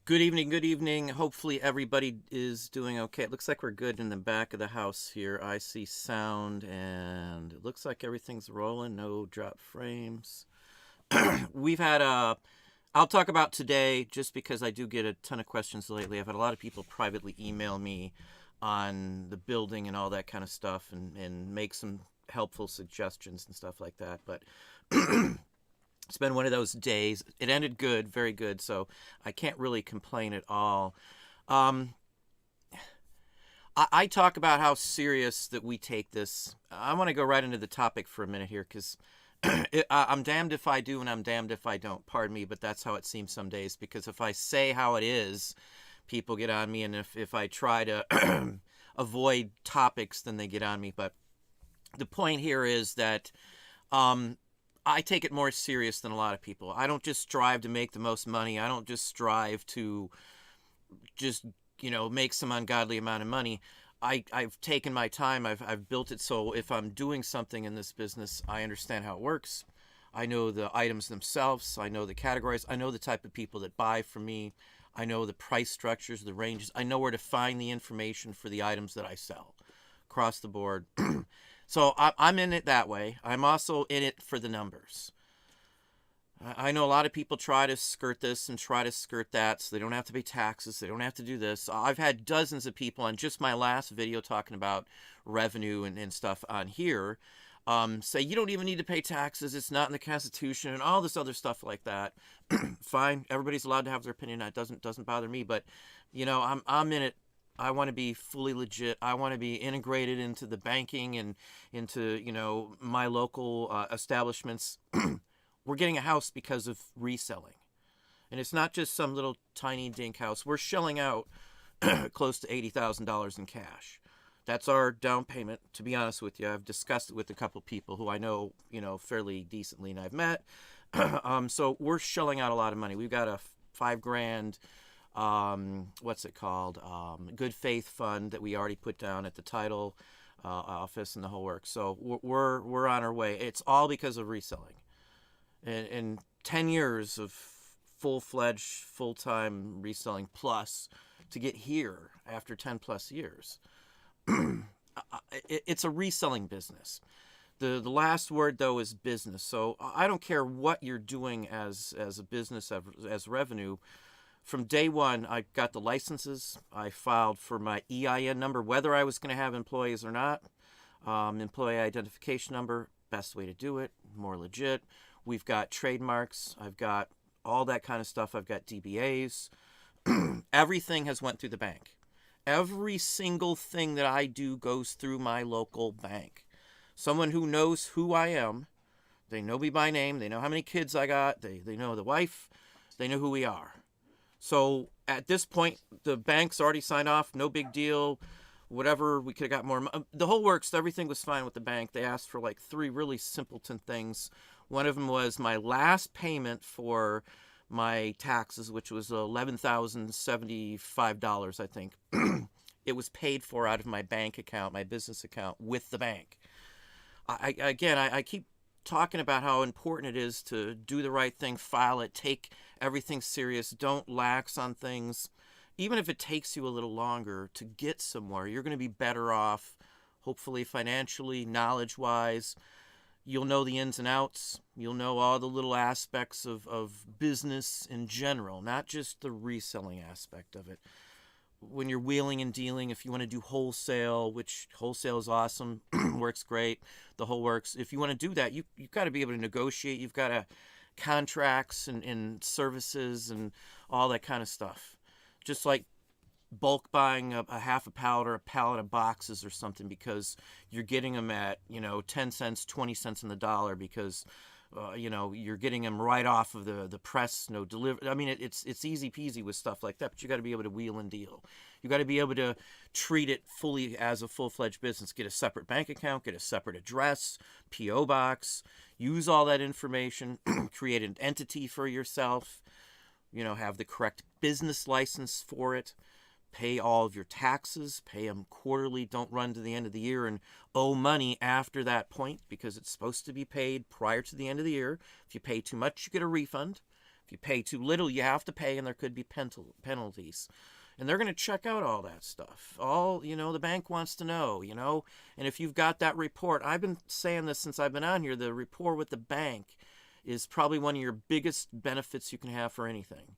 Good evening, good evening. Hopefully everybody is doing okay. It looks like we're good in the back of the house here. I see sound and it looks like everything's rolling, no drop frames. We've had I'll talk about today just because I do get a ton of questions lately. I've had a lot of people privately email me on the building and all that kind of stuff and make some helpful suggestions and stuff like that. But it's been one of those days. It ended good, very good, so I can't really complain at all. Um, I talk about how serious that we take this. I want to go right into the topic for a minute here because I'm damned if I do and I'm damned if I don't. Pardon me, but that's how it seems some days because if I say how it is, people get on me, and if I try to avoid topics, then they get on me. But the point here is that um, I take it more serious than a lot of people. I don't just strive to make the most money. I don't just strive to just make some ungodly amount of money. I've taken my time. I've built it so if I'm doing something in this business, I understand how it works. I know the items themselves. I know the categories. I know the type of people that buy from me. I know the price structures, the ranges. I know where to find the information for the items that I sell across the board. So I'm in it that way. I'm also in it for the numbers. I know a lot of people try to skirt this and try to skirt that so they don't have to pay taxes. They don't have to do this. I've had dozens of people on just my last video talking about revenue and stuff on here say you don't even need to pay taxes. It's not in the Constitution and all this other stuff like that. Fine. Everybody's allowed to have their opinion. That doesn't bother me. But, I'm in it. I want to be fully legit. I want to be integrated into the banking and into, my local establishments. We're getting a house because of reselling. And it's not just some little tiny dink house. We're shelling out close to $80,000 in cash. That's our down payment. To be honest with you, I've discussed it with a couple people who I know, fairly decently and I've met. So we're shelling out a lot of money. We've got a 5 grand, what's it called? Good faith fund that we already put down at the title office and the whole work. So we're on our way. It's all because of reselling. And 10 years of full-fledged, full-time reselling plus to get here after 10 plus years. It's a reselling business. The last word though is business. So I don't care what you're doing as a business as revenue. From day one, I got the licenses. I filed for my EIN number, whether I was going to have employees or not. Employee identification number, best way to do it, more legit. We've got trademarks. I've got all that kind of stuff. I've got DBAs. Everything has went through the bank. Every single thing that I do goes through my local bank. Someone who knows who I am. They know me by name. They know how many kids I got. They know the wife. They know who we are. So at this point, the bank's already signed off. No big deal. Whatever, we could have got more. The whole works. Everything was fine with the bank. They asked for like 3 really simpleton things. One of them was my last payment for my taxes, which was $11,075, I think. It was paid for out of my bank account, my business account with the bank. I keep talking about how important it is to do the right thing, file it, take everything serious, don't lax on things. Even if it takes you a little longer to get somewhere, you're going to be better off, hopefully financially, knowledge-wise. You'll know the ins and outs. You'll know all the little aspects of business in general, not just the reselling aspect of it. When you're wheeling and dealing, if you want to do wholesale, which wholesale is awesome, works great, the whole works. If you want to do that, you've got to be able to negotiate. You've got to contracts and services and all that kind of stuff. Just like bulk buying a half a pallet or a pallet of boxes or something because you're getting them at 10 cents 20 cents on the dollar because you're getting them right off of the press, no delivery. I mean, it's easy peasy with stuff like that, but you got to be able to wheel and deal. You got to be able to treat it fully as a full-fledged business. Get a separate bank account, get a separate address, PO box, use all that information, create an entity for yourself, have the correct business license for it. Pay all of your taxes, pay them quarterly. Don't run to the end of the year and owe money after that point because it's supposed to be paid prior to the end of the year. If you pay too much, you get a refund. you pay too little, you have to pay, and there could be penalties. And they're going to check out all that stuff. All, the bank wants to know, And if you've got that report, I've been saying this since I've been on here, the rapport with the bank is probably one of your biggest benefits you can have for anything.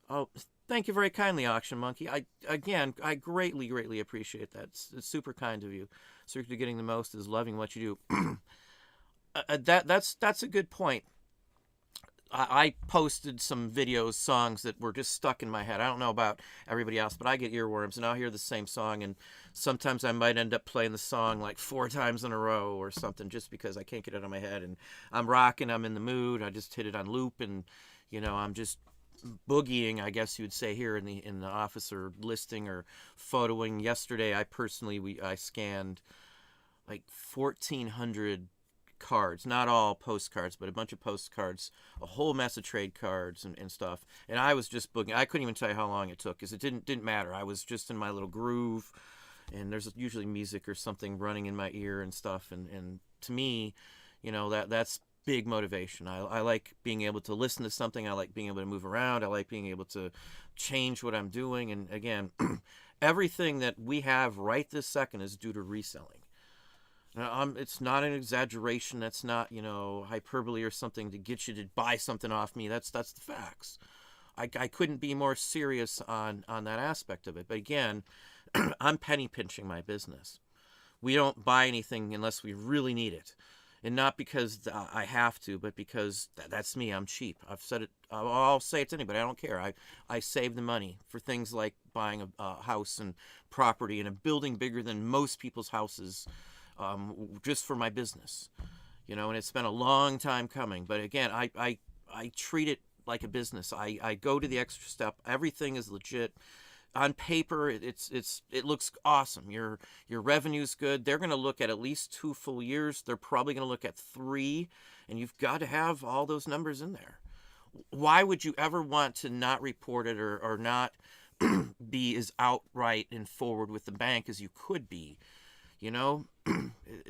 Oh, thank you very kindly, Auction Monkey. I greatly, greatly appreciate that. It's super kind of you. Secret to getting the most is loving what you do. That's a good point. I posted some videos, songs that were just stuck in my head. I don't know about everybody else, but I get earworms, and I'll hear the same song, and sometimes I might end up playing the song like 4 times in a row or something just because I can't get it out of my head. And I'm rocking, I'm in the mood. I just hit it on loop, and I'm just boogieing, I guess you'd say, here in the office, or listing or photoing. Yesterday, I scanned like 1,400 cards, not all postcards, but a bunch of postcards, a whole mess of trade cards and stuff. And I was just boogieing. I couldn't even tell you how long it took because it didn't matter. I was just in my little groove, and there's usually music or something running in my ear and stuff. And to me, that's big motivation. I like being able to listen to something. I like being able to move around. I like being able to change what I'm doing. And again, everything that we have right this second is due to reselling. It's not an exaggeration. That's not, hyperbole or something to get you to buy something off me. That's the facts. I couldn't be more serious on that aspect of it. But again, I'm penny pinching my business. We don't buy anything unless we really need it. And not because I have to, but because that's me. I'm cheap. I've said it. I'll say it to anybody. I don't care. I save the money for things like buying a house and property and a building bigger than most people's houses, just for my business. And it's been a long time coming. But again, I treat it like a business. I go to the extra step. Everything is legit. On paper, it looks awesome. Your revenue's good. They're going to look at least 2 full years. They're probably going to look at 3, and you've got to have all those numbers in there. Why would you ever want to not report it or not be as outright and forward with the bank as you could be?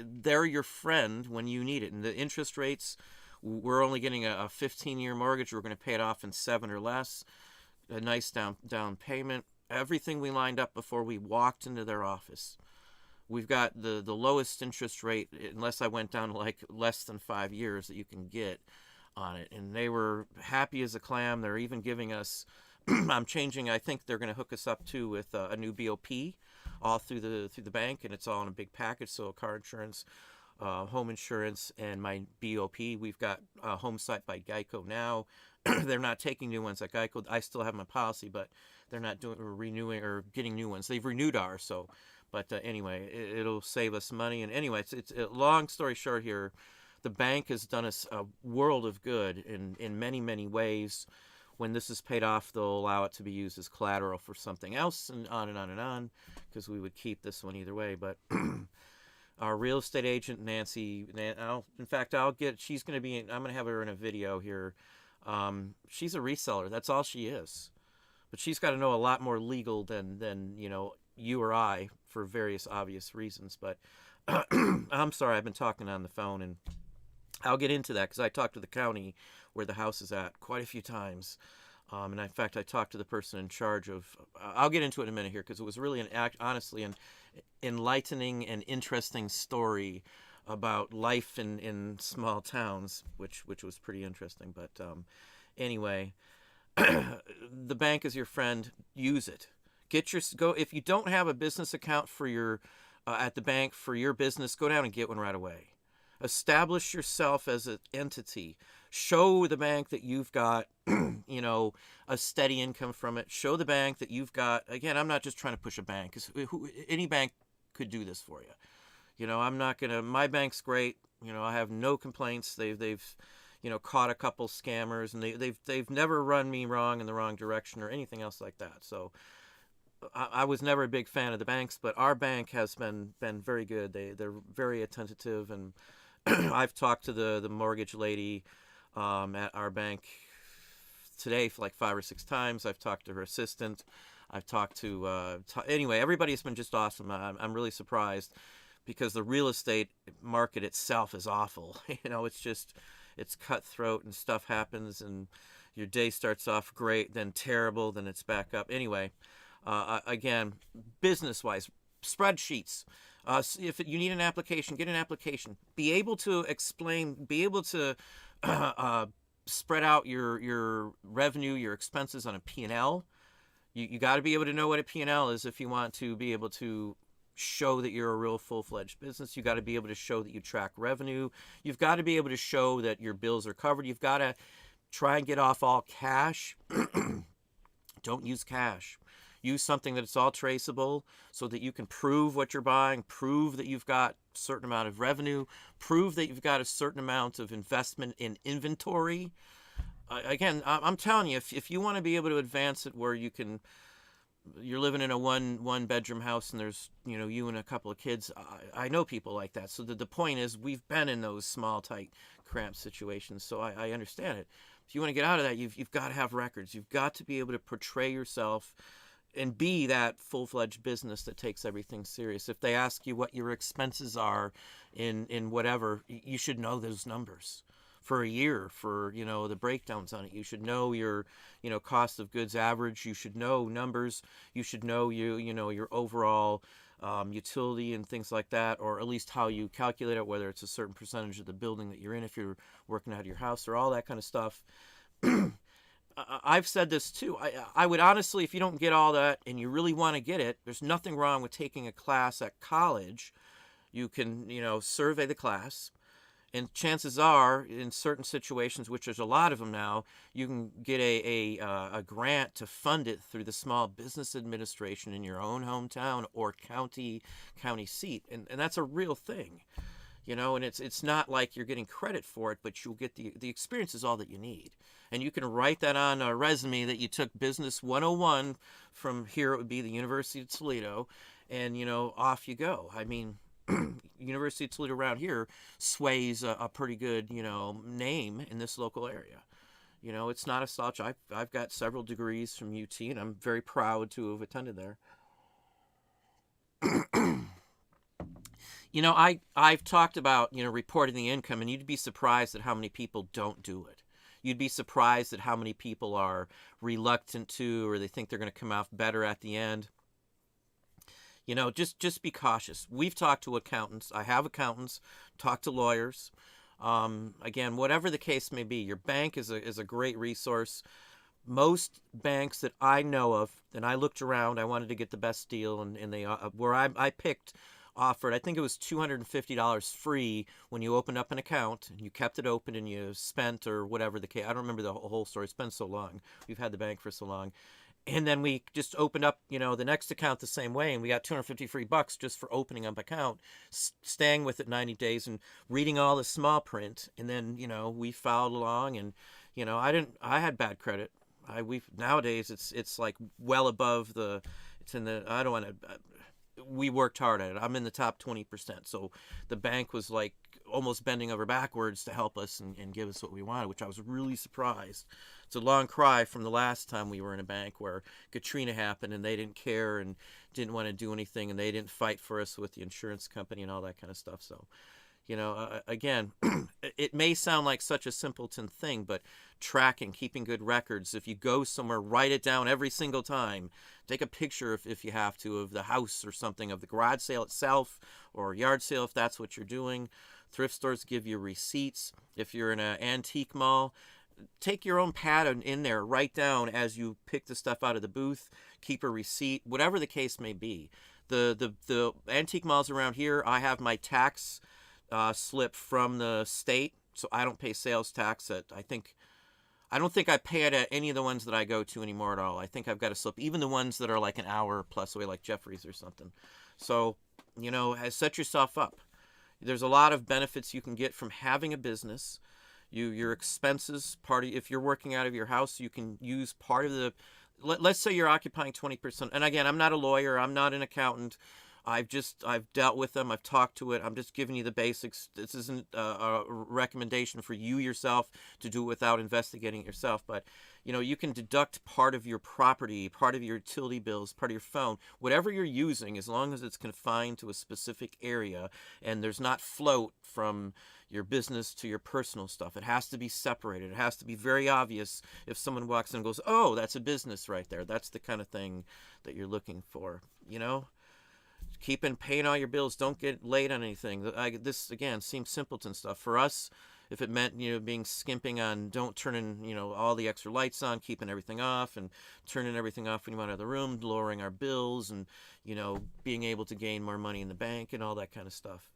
They're your friend when you need it. And the interest rates, we're only getting a 15-year mortgage. We're going to pay it off in 7 or less. A nice down payment. Everything we lined up before we walked into their office. We've got the lowest interest rate, unless I went down to like less than 5 years, that you can get on it. And they were happy as a clam. They're even giving us, I think they're going to hook us up too with a new BOP all through the bank, and it's all in a big package. So car insurance, home insurance, and my BOP. We've got Home Site by Geico now. They're not taking new ones at Geico. I still have my policy, but they're not renewing or getting new ones. They've renewed ours, but anyway, it'll save us money. And anyway, it's long story short here, the bank has done us a world of good in many, many ways. When this is paid off, they'll allow it to be used as collateral for something else, and on and on and on, because we would keep this one either way. But our real estate agent, Nancy, she's going to be, I'm going to have her in a video here. She's a reseller. That's all she is. But she's got to know a lot more legal than you or I, for various obvious reasons. But I'm sorry, I've been talking on the phone, and I'll get into that because I talked to the county where the house is at quite a few times. And in fact, I talked to the person in charge of, I'll get into it in a minute here, because it was really honestly an enlightening and interesting story about life in small towns, which was pretty interesting. But anyway, the bank is your friend. Use it. If you don't have a business account for your at the bank for your business, go down and get one right away. Establish yourself as an entity. Show the bank that you've got, a steady income from it. Show the bank that you've got. Again, I'm not just trying to push a bank, because any bank could do this for you. I'm not gonna. My bank's great. I have no complaints. They've caught a couple scammers, and they've never run me wrong in the wrong direction or anything else like that. So I was never a big fan of the banks, but our bank has been very good. They're very attentive, and I've talked to the mortgage lady at our bank today for like 5 or 6 times. I've talked to her assistant. I've talked to anyway, everybody's been just awesome. I'm really surprised, because the real estate market itself is awful. It's cutthroat, and stuff happens, and Your day starts off great, then terrible, then it's back up. Anyway, again, business-wise, spreadsheets. If you need an application, get an application. Be able to explain, be able to uh, spread out your revenue, your expenses on a P&L. You got to be able to know what a P&L is if you want to be able to show that you're a real full-fledged business. You got to be able to show that you track revenue. You've got to be able to show that your bills are covered. You've got to try and get off all cash. Don't use cash. Use something that's all traceable so that you can prove what you're buying, prove that you've got a certain amount of revenue, prove that you've got a certain amount of investment in inventory. Again, I'm telling you, if you want to be able to advance it where you're living in a one bedroom house and there's, you and a couple of kids. I know people like that. So the point is, we've been in those small, tight, cramped situations. So I understand it. If you want to get out of that, you've got to have records. You've got to be able to portray yourself and be that full-fledged business that takes everything serious. If they ask you what your expenses are in whatever, you should know those numbers for a year, for the breakdowns on it. You should know your cost of goods average. You should know numbers. You should know your overall utility and things like that, or at least how you calculate it, whether it's a certain percentage of the building that you're in if you're working out of your house, or all that kind of stuff. I've said this too. I would honestly, if you don't get all that and you really want to get it, there's nothing wrong with taking a class at college. You can, survey the class. And chances are, in certain situations, which there's a lot of them now, you can get a grant to fund it through the Small Business Administration in your own hometown or county seat. And that's a real thing. And it's not like you're getting credit for it, but you'll get the experience is all that you need. And you can write that on a resume that you took Business 101 from, here it would be the University of Toledo, and, off you go. I mean, University of Toledo around here sways a pretty good, name in this local area. It's not a slouch. I've got several degrees from UT, and I'm very proud to have attended there. I've talked about, reporting the income, and you'd be surprised at how many people don't do it. You'd be surprised at how many people are reluctant to, or they think they're going to come out better at the end. Just be cautious. We've talked to accountants. I have accountants, talked to lawyers. Again, whatever the case may be, your bank is a great resource. Most banks that I know of, and I looked around, I wanted to get the best deal, and they where I picked offered, I think it was $250 free when you opened up an account and you kept it open and you spent, or whatever the case. I don't remember the whole story. It's been so long. We've had the bank for so long. And then we just opened up, the next account the same way, and we got $250 free bucks just for opening up account, staying with it 90 days and reading all the small print. And then, we followed along, and, I had bad credit. Nowadays it's like well above I don't want to, we worked hard at it. I'm in the top 20%. So the bank was like almost bending over backwards to help us and give us what we wanted, which I was really surprised. It's a long cry from the last time we were in a bank where Katrina happened and they didn't care and didn't want to do anything, and they didn't fight for us with the insurance company and all that kind of stuff. So, again, it may sound like such a simpleton thing, but tracking, keeping good records, if you go somewhere, write it down every single time. Take a picture if you have to of the house or something, of the garage sale itself or yard sale if that's what you're doing. Thrift stores give you receipts. If you're in an antique mall, take your own pad in there, write down as you pick the stuff out of the booth, keep a receipt, whatever the case may be. The antique malls around here, I have my tax slip from the state, so I don't pay sales tax I don't think I pay it at any of the ones that I go to anymore at all. I think I've got a slip, even the ones that are like an hour plus away, like Jeffrey's or something. So, set yourself up. There's a lot of benefits you can get from having a business. Your expenses, if you're working out of your house, you can use part of let's say you're occupying 20%. And again, I'm not a lawyer, I'm not an accountant. I've dealt with them. I've talked to it. I'm just giving you the basics. This isn't a recommendation for you yourself to do it without investigating it yourself. But you can deduct part of your property, part of your utility bills, part of your phone, whatever you're using, as long as it's confined to a specific area and there's not float from your business to your personal stuff. It has to be separated. It has to be very obvious if someone walks in and goes, "Oh, that's a business right there." That's the kind of thing that you're looking for. Keep paying all your bills. Don't get late on anything. This again seems simpleton stuff for us. If it meant being skimping on, don't turn in all the extra lights on, keeping everything off, and turning everything off when you want out of the room, lowering our bills, and being able to gain more money in the bank and all that kind of stuff.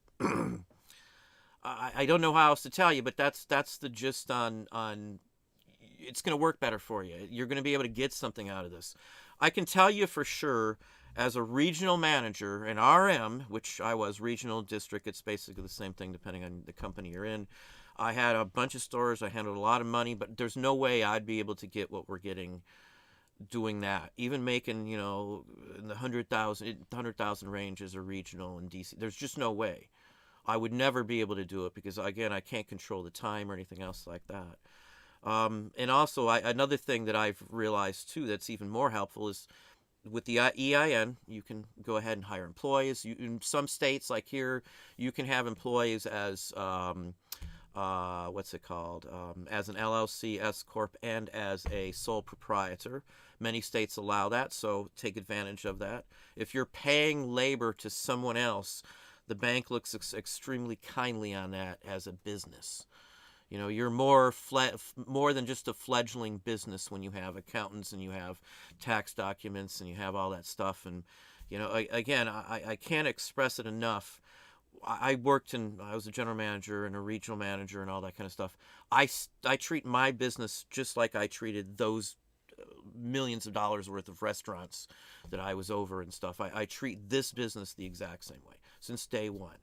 I don't know how else to tell you, but that's the gist on it's going to work better for you. You're going to be able to get something out of this. I can tell you for sure, as a regional manager, an RM, which I was, regional district, it's basically the same thing depending on the company you're in. I had a bunch of stores. I handled a lot of money, but there's no way I'd be able to get what we're getting doing that. Even making, in the 100,000 range as a regional in DC. There's just no way. I would never be able to do it because, again, I can't control the time or anything else like that. And also, another thing that I've realized, too, that's even more helpful is with the EIN, you can go ahead and hire employees. In some states, like here, you can have employees as, what's it called, as an LLC, S Corp, and as a sole proprietor. Many states allow that, so take advantage of that. If you're paying labor to someone else, the bank looks extremely kindly on that as a business. You're more than just a fledgling business when you have accountants and you have tax documents and you have all that stuff. And, again, I can't express it enough. I was a general manager and a regional manager and all that kind of stuff. I treat my business just like I treated those millions of dollars worth of restaurants that I was over and stuff. I treat this business the exact same way since day one.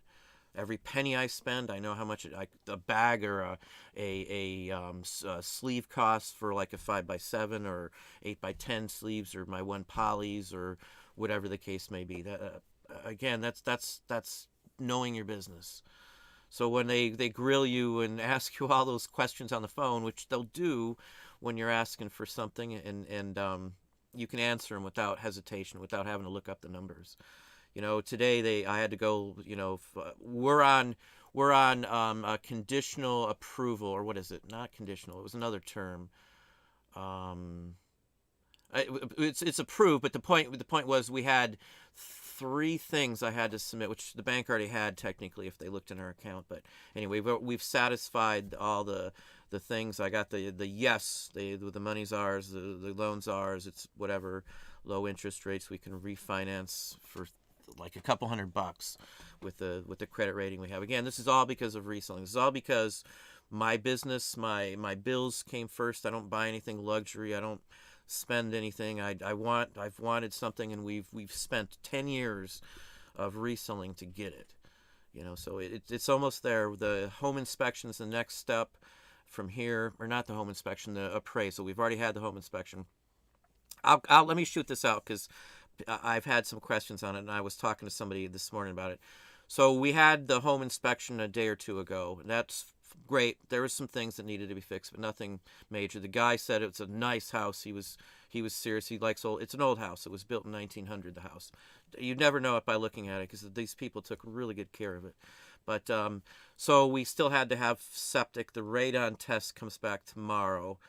Every penny I spend, I know how much a bag or a sleeve costs for like a 5x7 or 8x10 sleeves or my one polys or whatever the case may be. That again, that's knowing your business. So when they grill you and ask you all those questions on the phone, which they'll do when you're asking for something, and you can answer them without hesitation, without having to look up the numbers. Today I had to go. We're on a conditional approval, or what is it? Not conditional. It was another term. It's approved, but the point was we had 3 things I had to submit, which the bank already had technically if they looked in our account. But anyway, we've satisfied all the things. I got the yes, the money's ours, the loan's ours. It's whatever low interest rates we can refinance for like a couple $100 with the credit rating we have. Again, this is all because of reselling. This is all because my business, my bills came first. I don't buy anything luxury. I don't spend anything. I've wanted something, and we've spent 10 years of reselling to get it. So it's almost there. The home inspection is the next step from here, or not the home inspection, the appraisal. We've already had the home inspection. I'll let me shoot this out because I've had some questions on it, and I was talking to somebody this morning about it. So we had the home inspection a day or 2 ago, and that's great. There were some things that needed to be fixed, but nothing major. The guy said it's a nice house. He was serious. He likes old. It's an old house. It was built in 1900. The house. You'd never know it by looking at it because these people took really good care of it. But so we still had to have septic. The radon test comes back tomorrow.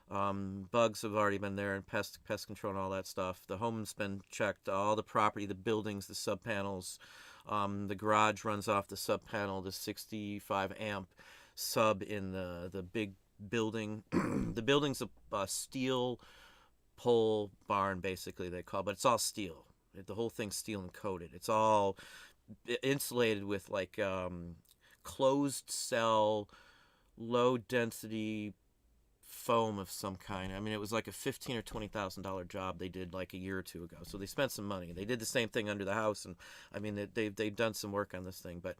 Bugs have already been there, and pest control and all that stuff. The home's been checked. All the property, the buildings, the sub panels. The garage runs off the sub panel, the 65 amp sub in the big building. The building's a steel pole barn, basically they call it, but it's all steel. The whole thing's steel and coated. It's all insulated with like closed cell, low density foam of some kind. I mean, it was like a $15,000 or $20,000 job they did like a year or 2 ago. So they spent some money. They did the same thing under the house, and I mean they've done some work on this thing. But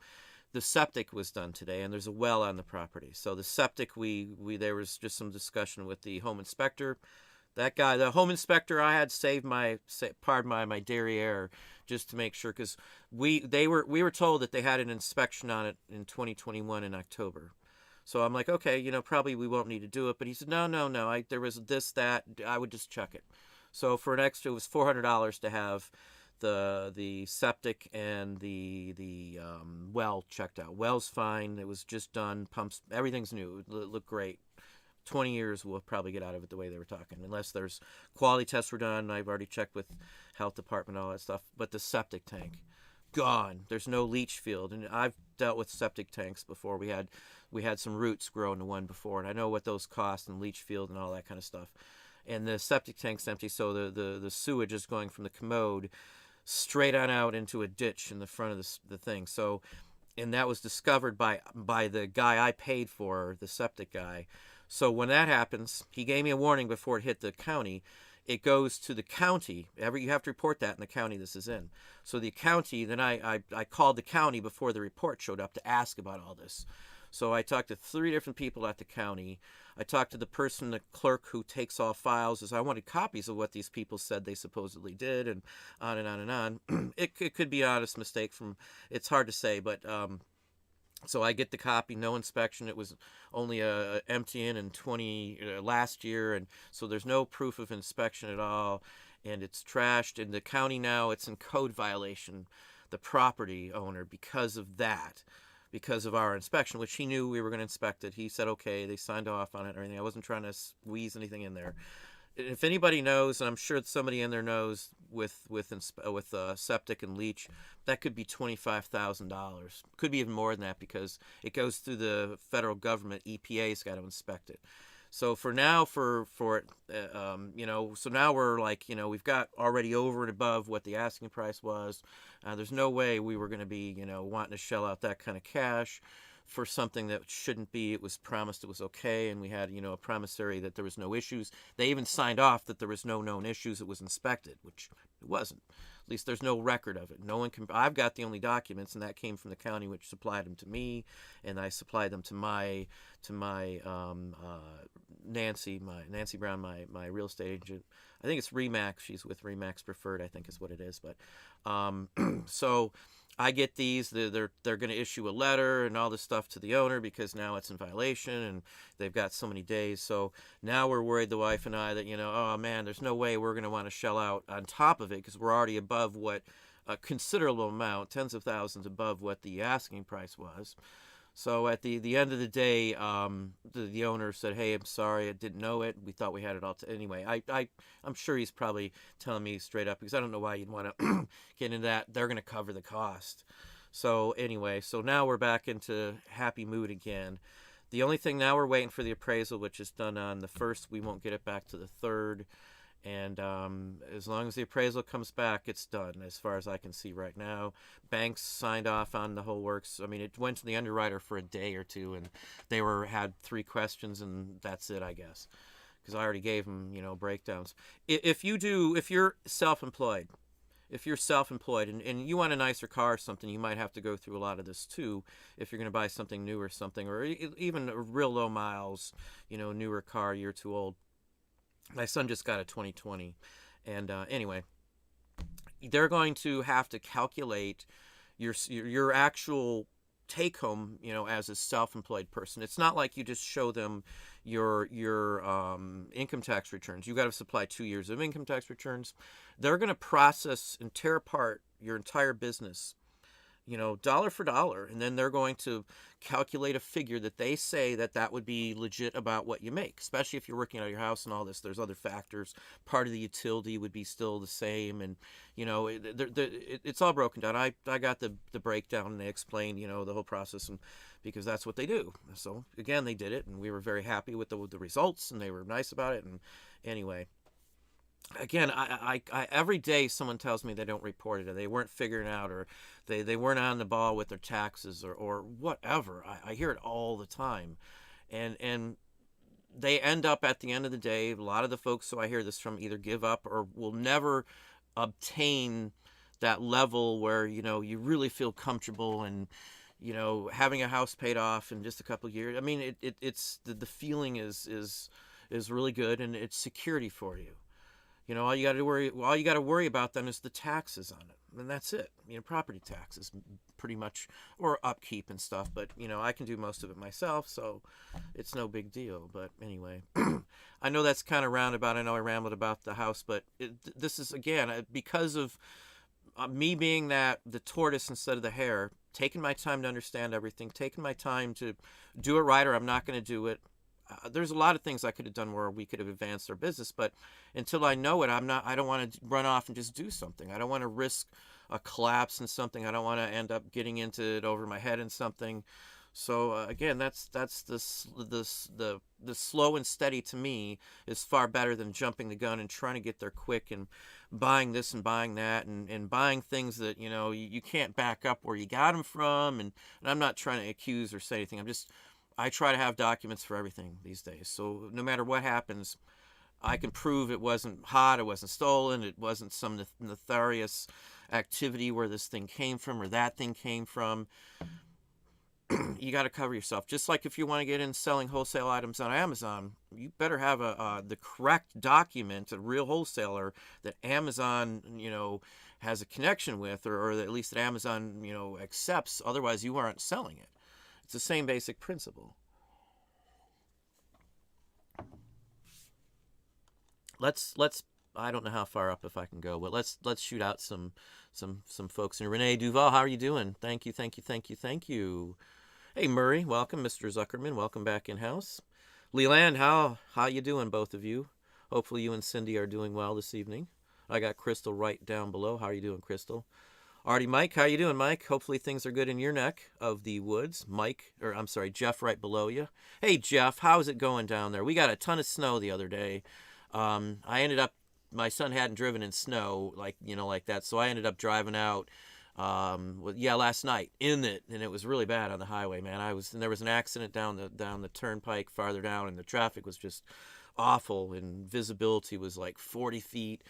the septic was done today, and there's a well on the property. So the septic, there was just some discussion with the home inspector. That guy, the home inspector, I had saved my derriere just to make sure, because we were told that they had an inspection on it in 2021 in October. So I'm like, okay, probably we won't need to do it. But he said, no, no, no. There was this, that. I would just check it. So for an extra, it was $400 to have the septic and the well checked out. Well's fine. It was just done. Pumps, everything's new. It looked great. 20 years we'll probably get out of it the way they were talking, unless there's quality tests were done. I've already checked with health department, all that stuff. But the septic tank, gone. There's no leach field, and I've dealt with septic tanks before. We had some roots grow into one before, and I know what those cost, and leach field and all that kind of stuff. And the septic tank's empty, so the sewage is going from the commode straight on out into a ditch in the front of the thing. So, and that was discovered by the guy I paid for, the septic guy. So when that happens, he gave me a warning before it hit the county. It goes to the county. You have to report that in the county this is in. So the county, then I called the county before the report showed up to ask about all this. So I talked to 3 different people at the county. I talked to the person, the clerk who takes all files, as I wanted copies of what these people said they supposedly did, and on and on and on. It could be an honest mistake it's hard to say, but so I get the copy, no inspection. It was only a emptying in 20 last year, and so there's no proof of inspection at all, and it's trashed. In the county now, it's in code violation, the property owner, because of that, because of our inspection, which he knew we were going to inspect it. He said okay, they signed off on it and everything. I wasn't trying to squeeze anything in there. If anybody knows, and I'm sure somebody in there knows, with septic and leach, that could be $25,000. Could be even more than that, because it goes through the federal government. EPA's got to inspect it. So for now, for it, so now we're like, we've got already over and above what the asking price was. There's no way we were going to be, wanting to shell out that kind of cash for something that shouldn't be. It was promised it was okay, and we had, a promissory that there was no issues. They even signed off that there was no known issues. It was inspected, which it wasn't. At least there's no record of it. No one can. I've got the only documents, and that came from the county, which supplied them to me, and I supplied them to my Nancy Brown, my real estate agent. I think it's Remax. She's with Remax Preferred, I think is what it is. But so I get these. They're going to issue a letter and all this stuff to the owner, because now it's in violation and they've got so many days. So now we're worried, the wife and I, that oh man, there's no way we're going to want to shell out on top of it, because we're already above what a considerable amount, tens of thousands above what the asking price was. So at the end of the day, the owner said, hey, I'm sorry, I didn't know it. We thought we had it all. Anyway, I'm sure he's probably telling me straight up, because I don't know why you'd want to get into that. They're going to cover the cost. So anyway, so now we're back into happy mood again. The only thing now, we're waiting for the appraisal, which is done on the 1st. We won't get it back to the 3rd. And as long as the appraisal comes back, it's done, as far as I can see right now. Banks signed off on the whole works. I mean, it went to the underwriter for a day or two, and they had 3 questions, and that's it, I guess, because I already gave them, breakdowns. If you're self-employed, and you want a nicer car or something, you might have to go through a lot of this too, if you're going to buy something new or something, or even a real low miles, newer car, a year or 2 old. My son just got a 2020, and anyway, they're going to have to calculate your actual take home, as a self-employed person. It's not like you just show them your income tax returns. You got to supply 2 years of income tax returns. They're going to process and tear apart your entire business, dollar for dollar, and then they're going to calculate a figure that they say that would be legit about what you make, especially if you're working out of your house and all this. There's other factors. Part of the utility would be still the same, and it's all broken down. I got the breakdown, and they explained the whole process, and because that's what they do. So again, they did it, and we were very happy with the results, and they were nice about it. And anyway, again, I every day someone tells me they don't report it, or they weren't figuring out, or they weren't on the ball with their taxes, or whatever. I hear it all the time, and they end up, at the end of the day, a lot of the folks who I hear this from either give up or will never obtain that level where you really feel comfortable, and having a house paid off in just a couple of years. I mean, it's the feeling is really good, and it's security for you. all you got to worry about then is the taxes on it, and that's it. Property taxes, pretty much, or upkeep and stuff. But I can do most of it myself, so it's no big deal. But anyway, I know that's kind of roundabout. I know I rambled about the house, but this is again because of me being the tortoise instead of the hare, taking my time to understand everything, taking my time to do it right, or I'm not going to do it. There's a lot of things I could have done where we could have advanced our business, but until I know it, I don't want to run off and just do something. I don't want to risk a collapse in something. I don't want to end up getting into it over my head in something. So again, that's the slow and steady to me is far better than jumping the gun and trying to get there quick and buying this and buying that and buying things that you can't back up where you got them from. And I'm not trying to accuse or say anything. I try to have documents for everything these days. So no matter what happens, I can prove it wasn't hot, it wasn't stolen, it wasn't some nefarious activity where this thing came from or that thing came from. You got to cover yourself. Just like if you want to get in selling wholesale items on Amazon, you better have the correct document, a real wholesaler that Amazon, has a connection with, or at least that Amazon, accepts. Otherwise, you aren't selling it. It's the same basic principle. Let's I don't know how far up if I can go, but let's shoot out some folks. And Renee Duval, how are you doing? Thank you, thank you, thank you, thank you. Hey Murray, welcome. Mr. Zuckerman, welcome back in house. Leland, how you doing, both of you? Hopefully you and Cindy are doing well this evening. I got Crystal right down below. How are you doing, Crystal? Artie, Mike, how you doing, Mike? Hopefully things are good in your neck of the woods. Jeff right below you. Hey, Jeff, how's it going down there? We got a ton of snow the other day. My son hadn't driven in snow like that, so I ended up driving out, last night in it, and it was really bad on the highway, man. There was an accident down the turnpike farther down, and the traffic was just awful, and visibility was like 40 feet.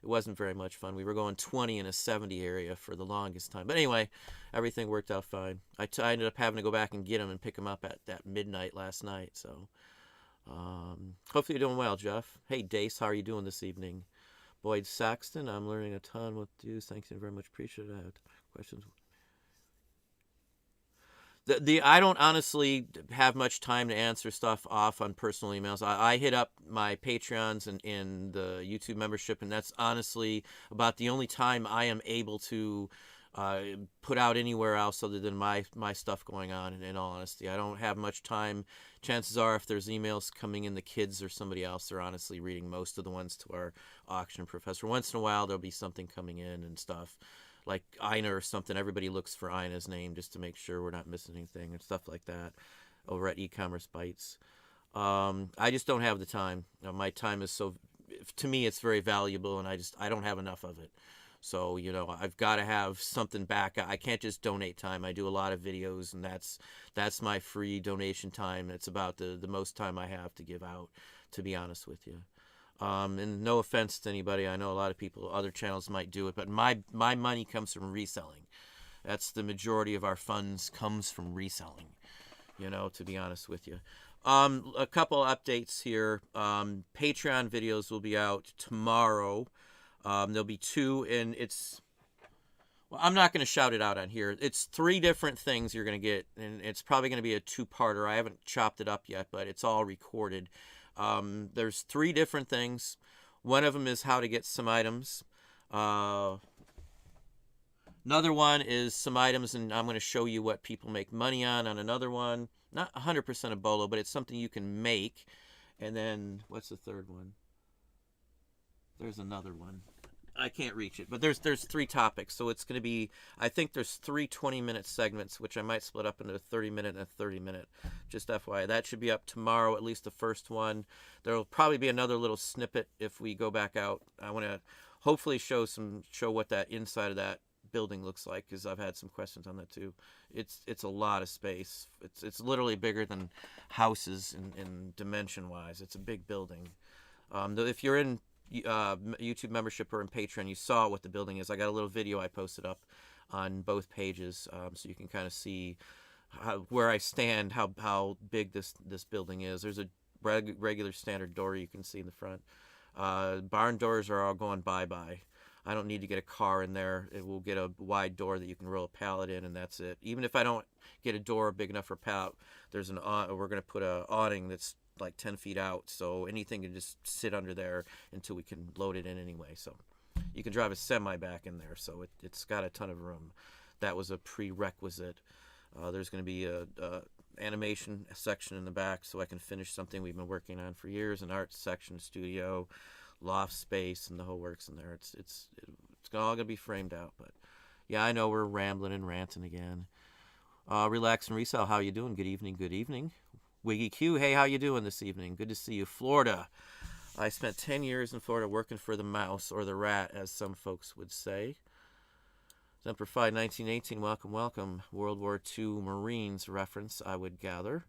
It wasn't very much fun. We were going 20 in a 70 area for the longest time. But anyway, everything worked out fine. I ended up having to go back and get him and pick him up at midnight last night. So hopefully you're doing well, Jeff. Hey, Dace, how are you doing this evening? Boyd Saxton, I'm learning a ton. What to do? Thanks, and very much appreciate it. Questions? I don't honestly have much time to answer stuff off on personal emails. I hit up my Patreons and the YouTube membership, and that's honestly about the only time I am able to put out anywhere else other than my stuff going on. In all honesty, I don't have much time. Chances are, if there's emails coming in, the kids or somebody else are honestly reading most of the ones to our auction professor. Once in a while, there'll be something coming in and stuff. Like Ina or something, everybody looks for Ina's name just to make sure we're not missing anything and stuff like that over at E-commerce Bites. I just don't have the time. My time is to me, it's very valuable, and I don't have enough of it. So, I've got to have something back. I can't just donate time. I do a lot of videos, and that's my free donation time. It's about the most time I have to give out, to be honest with you. And no offense to anybody, I know a lot of people, other channels might do it, but my money comes from reselling. That's the majority of our funds comes from reselling, to be honest with you. A couple updates here. Patreon videos will be out tomorrow. There'll be 2, and I'm not going to shout it out on here. It's 3 different things you're going to get, and it's probably going to be a 2-parter. I haven't chopped it up yet, but it's all recorded. There's 3 different things. One of them is how to get some items. Another one is some items, and I'm going to show you what people make money on another one. Not 100% a bolo, but it's something you can make. And then, what's the third one? There's another one. I can't reach it, but there's 3 topics, so it's going to be, I think there's 3 20-minute segments, which I might split up into a 30-minute and a 30-minute. Just FYI, that should be up tomorrow, at least the first one. There will probably be another little snippet if we go back out. I want to hopefully show what that inside of that building looks like, because I've had some questions on that too. It's a lot of space. It's literally bigger than houses in dimension wise. It's a big building. If you're in YouTube membership or in Patreon, you saw what the building is. I got a little video I posted up on both pages, so you can kind of see where I stand, how big this building is. There's a regular standard door you can see in the front. Barn doors are all going bye-bye. I don't need to get a car in there. It will get a wide door that you can roll a pallet in, and that's it. Even if I don't get a door big enough for a pallet, we're going to put a awning that's like 10 feet out, so anything can just sit under there until we can load it in anyway. So you can drive a semi back in there, so it's got a ton of room. That was a prerequisite. There's going to be a animation section in the back, so I can finish something we've been working on for years, an art section, studio, loft space, and the whole works in there. It's all going to be framed out. But yeah, I know we're rambling and ranting again. Relax and Resell, how you doing? Good evening, good evening. Wiggy Q, hey, how you doing this evening? Good to see you. Florida. I spent 10 years in Florida working for the mouse, or the rat, as some folks would say. Semperfi 1918, welcome, welcome. World War II Marines reference, I would gather.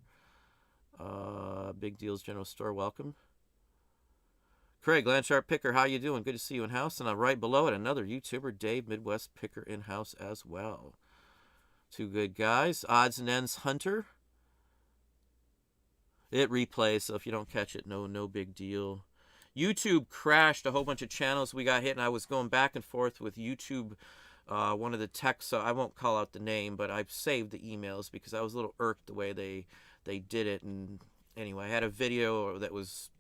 Big Deals General Store, welcome. Craig, Landsharp Picker, how you doing? Good to see you in house. And right below it, another YouTuber, Dave, Midwest Picker in house as well. Two good guys. Odds and Ends Hunter. It replays, so if you don't catch it, no big deal. YouTube crashed a whole bunch of channels. We got hit, and I was going back and forth with YouTube. One of the techs, I won't call out the name, but I've saved the emails because I was a little irked the way they did it. And anyway, I had a video that was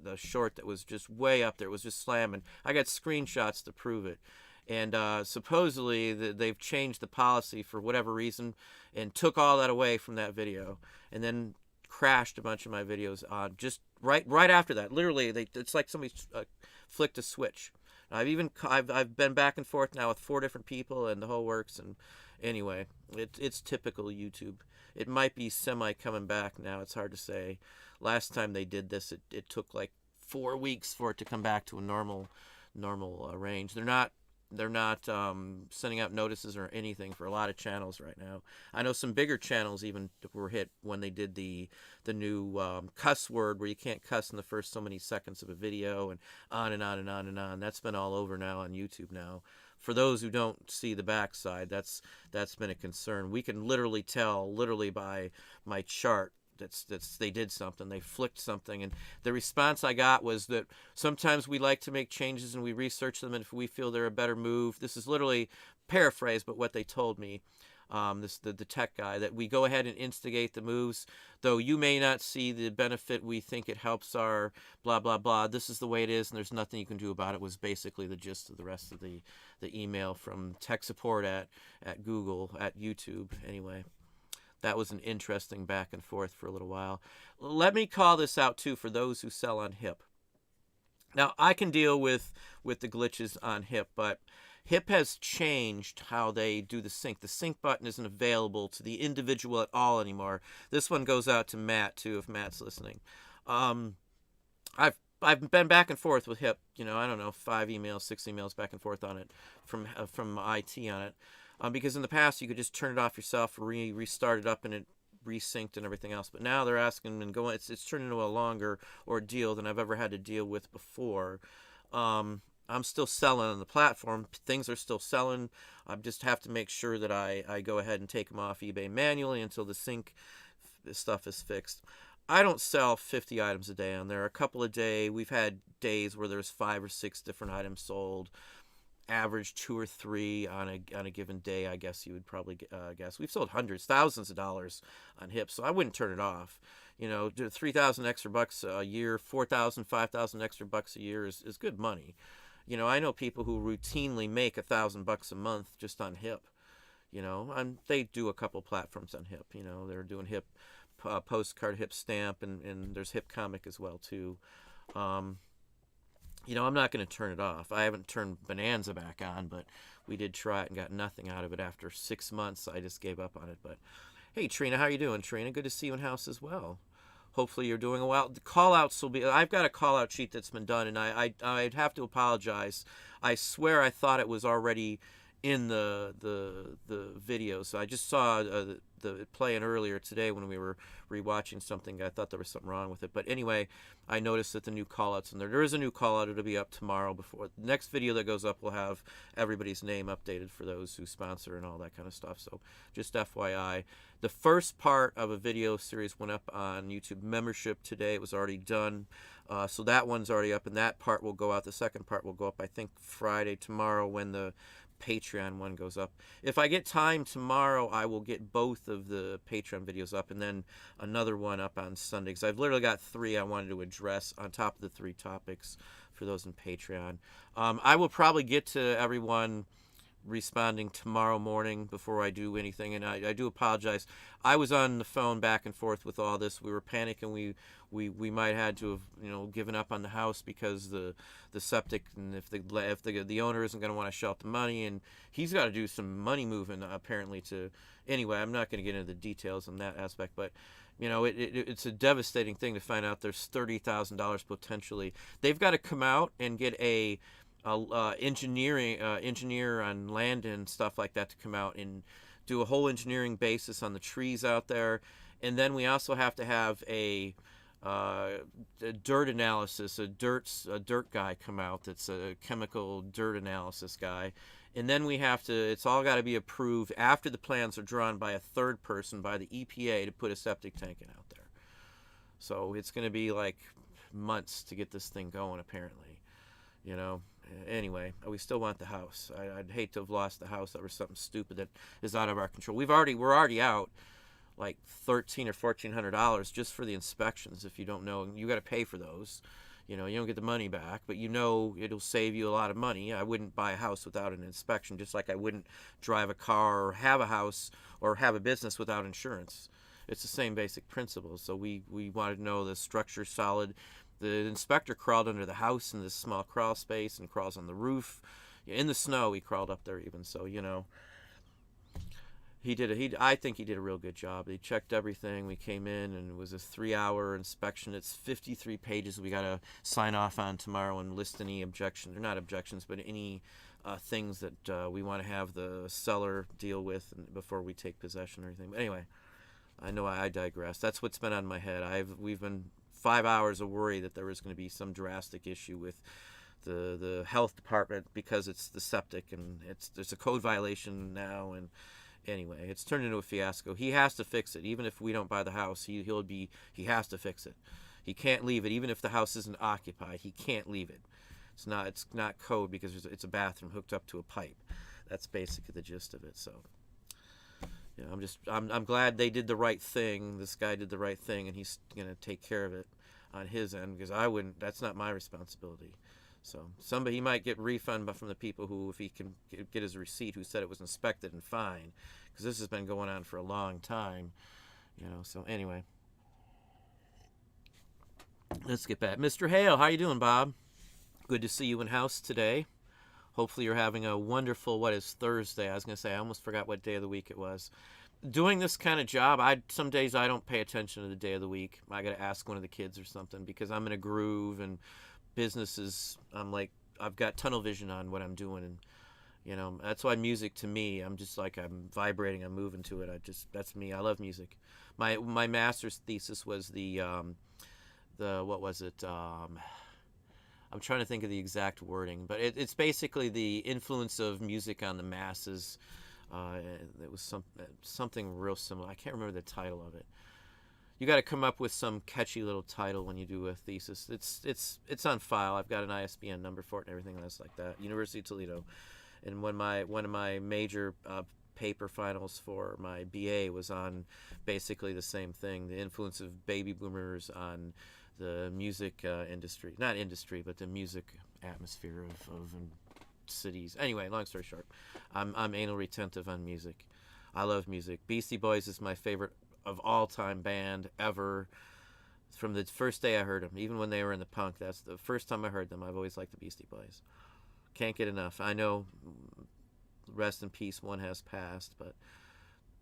the short that was just way up there. It was just slamming. I got screenshots to prove it. And supposedly they've changed the policy for whatever reason and took all that away from that video, and then crashed a bunch of my videos just right after that. Literally, it's like somebody flicked a switch. I've been back and forth now with 4 different people and the whole works. And anyway, it's typical YouTube. It might be semi coming back now. It's hard to say. Last time they did this, it took like 4 weeks for it to come back to a normal range. They're not sending out notices or anything for a lot of channels right now. I know some bigger channels even were hit when they did the new cuss word where you can't cuss in the first so many seconds of a video, and on and on and on and on. That's been all over now on YouTube now. For those who don't see the backside, that's been a concern. We can literally tell by my chart that's they did something, they flicked something. And the response I got was that sometimes we like to make changes and we research them, and if we feel they're a better move, this is literally paraphrase, but what they told me, the tech guy, that we go ahead and instigate the moves, though you may not see the benefit, we think it helps our blah blah blah, this is the way it is and there's nothing you can do about it, was basically the gist of the rest of the email from tech support at Google, at YouTube. Anyway, that was an interesting back and forth for a little while. Let me call this out too for those who sell on HIP. Now, I can deal with the glitches on HIP, but HIP has changed how they do the sync. The sync button isn't available to the individual at all anymore. This one goes out to Matt too, if Matt's listening. I've been back and forth with HIP. I don't know, 5 emails, 6 emails back and forth on it from IT on it. Because in the past you could just turn it off yourself, restart it up, and it resynced and everything else. But now they're asking and going. It's turned into a longer ordeal than I've ever had to deal with before. I'm still selling on the platform. Things are still selling. I just have to make sure that I go ahead and take them off eBay manually until the sync stuff is fixed. I don't sell 50 items a day on there. A couple a day. We've had days where there's 5 or 6 different items sold. Average 2 or 3 on a given day, I guess you would probably guess. We've sold hundreds, thousands of dollars on HIP, so I wouldn't turn it off. 3,000 extra bucks a year, 4,000, 5,000 extra bucks a year is good money. I know people who routinely make $1,000 a month just on HIP. And they do a couple platforms on HIP. They're doing HIP postcard, HIP stamp, and there's HIP comic as well too. I'm not going to turn it off. I haven't turned Bonanza back on, but we did try it and got nothing out of it. After 6 months, I just gave up on it. But hey, Trina, how you doing? Trina, good to see you in house as well. Hopefully you're doing well. The call-outs will be... I've got a call-out sheet that's been done, and I'd have to apologize. I swear I thought it was already in the video. So I just saw the playing earlier today when we were rewatching something. I thought there was something wrong with it, but anyway, I noticed that the new callouts in there is a new callout. It'll be up tomorrow. Before the next video that goes up will have everybody's name updated for those who sponsor and all that kind of stuff. So just FYI, the first part of a video series went up on YouTube membership today. It was already done. So that one's already up, and that part will go out. The second part will go up, I think, Friday, tomorrow, when the Patreon one goes up. If I get time tomorrow, I will get both of the Patreon videos up, and then another one up on Sunday, because I've literally got 3 I wanted to address on top of the 3 topics for those in Patreon. I will probably get to everyone responding tomorrow morning before I do anything, and I do apologize. I was on the phone back and forth with all this. We were panicking. We might had to have given up on the house because the septic, and if the owner isn't going to want to shell out the money, and he's got to do some money moving apparently to. Anyway, I'm not going to get into the details on that aspect, but it's a devastating thing to find out there's $30,000 potentially. They've got to come out and get a engineer on land and stuff like that to come out and do a whole engineering basis on the trees out there, and then we also have to have a dirt analysis, a dirt guy come out that's a chemical dirt analysis guy, and then we have to. It's all got to be approved after the plans are drawn by a third person, by the EPA, to put a septic tank in out there. So it's going to be like months to get this thing going, apparently. Anyway, we still want the house. I'd hate to have lost the house over something stupid that is out of our control. We're already out like $1,300 or $1,400 just for the inspections. If you don't know, you got to pay for those. You don't get the money back, but it'll save you a lot of money. I wouldn't buy a house without an inspection, just like I wouldn't drive a car or have a house or have a business without insurance. It's the same basic principle. So we wanted to know the structure's solid. The inspector crawled under the house in this small crawl space and crawls on the roof. In the snow, he crawled up there even. So, I think he did a real good job. He checked everything. We came in, and it was a 3-hour inspection. It's 53 pages we got to sign off on tomorrow and list any objections, or not objections, but any things that we want to have the seller deal with before we take possession or anything. But anyway, I know I digress. That's what's been on my head. We've been 5 hours of worry that there was going to be some drastic issue with the health department because it's the septic, and there's a code violation now, and anyway, it's turned into a fiasco. He has to fix it. Even if we don't buy the house, he has to fix it. He can't leave it. Even if the house isn't occupied, he can't leave it. It's not code because it's a bathroom hooked up to a pipe. That's basically the gist of it. So I'm glad they did the right thing. This guy did the right thing, and he's going to take care of it on his end, because I wouldn't. That's not my responsibility. So he might get refund from the people who, if he can get his receipt, who said it was inspected and fine, because this has been going on for a long time. So anyway, let's get back. Mr. Hale, how you doing, Bob? Good to see you in house today. Hopefully you're having a wonderful, what is Thursday? I was going to say, I almost forgot what day of the week it was. Doing this kind of job, some days I don't pay attention to the day of the week. I got to ask one of the kids or something, because I'm in a groove, and businesses, I've got tunnel vision on what I'm doing, and that's why music, to me, I'm just like, I'm vibrating, I'm moving to it. That's me. I love music. My master's thesis was what was it? I'm trying to think of the exact wording, but it's basically the influence of music on the masses. It was something real similar. I can't remember the title of it. You got to come up with some catchy little title when you do a thesis. It's on file. I've got an ISBN number for it and everything else like that. University of Toledo, and one of my major paper finals for my BA was on basically the same thing: the influence of baby boomers on the music industry, not industry, but the music atmosphere of cities. Anyway, long story short, I'm anal retentive on music. I love music. Beastie Boys is my favorite of all time band ever. From the first day I heard them, even when they were in the punk, that's the first time I heard them. I've always liked the Beastie Boys. Can't get enough. I know, rest in peace, one has passed, but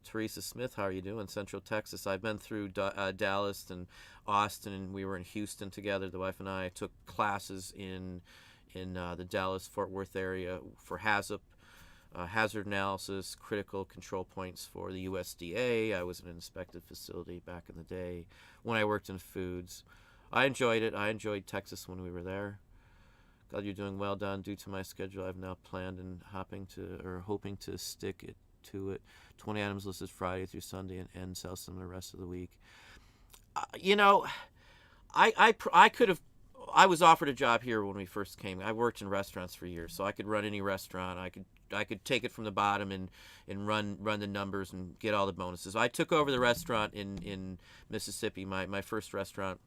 Teresa Smith, how are you doing? Central Texas. I've been through Dallas and Austin, and we were in Houston together. The wife and I took classes in the Dallas-Fort Worth area for HAZUP. hazard analysis, critical control points for the USDA. I was in an inspected facility back in the day when I worked in foods. I enjoyed it. I enjoyed Texas when we were there. Glad you're doing well, Don. Due to my schedule, I've now planned and hoping to stick it to it. 20 items listed Friday through Sunday and sell some the rest of the week. You know, I could have. I was offered a job here when we first came. I worked in restaurants for years, so I could run any restaurant. I could take it from the bottom and run the numbers and get all the bonuses. I took over the restaurant in Mississippi, my first restaurant.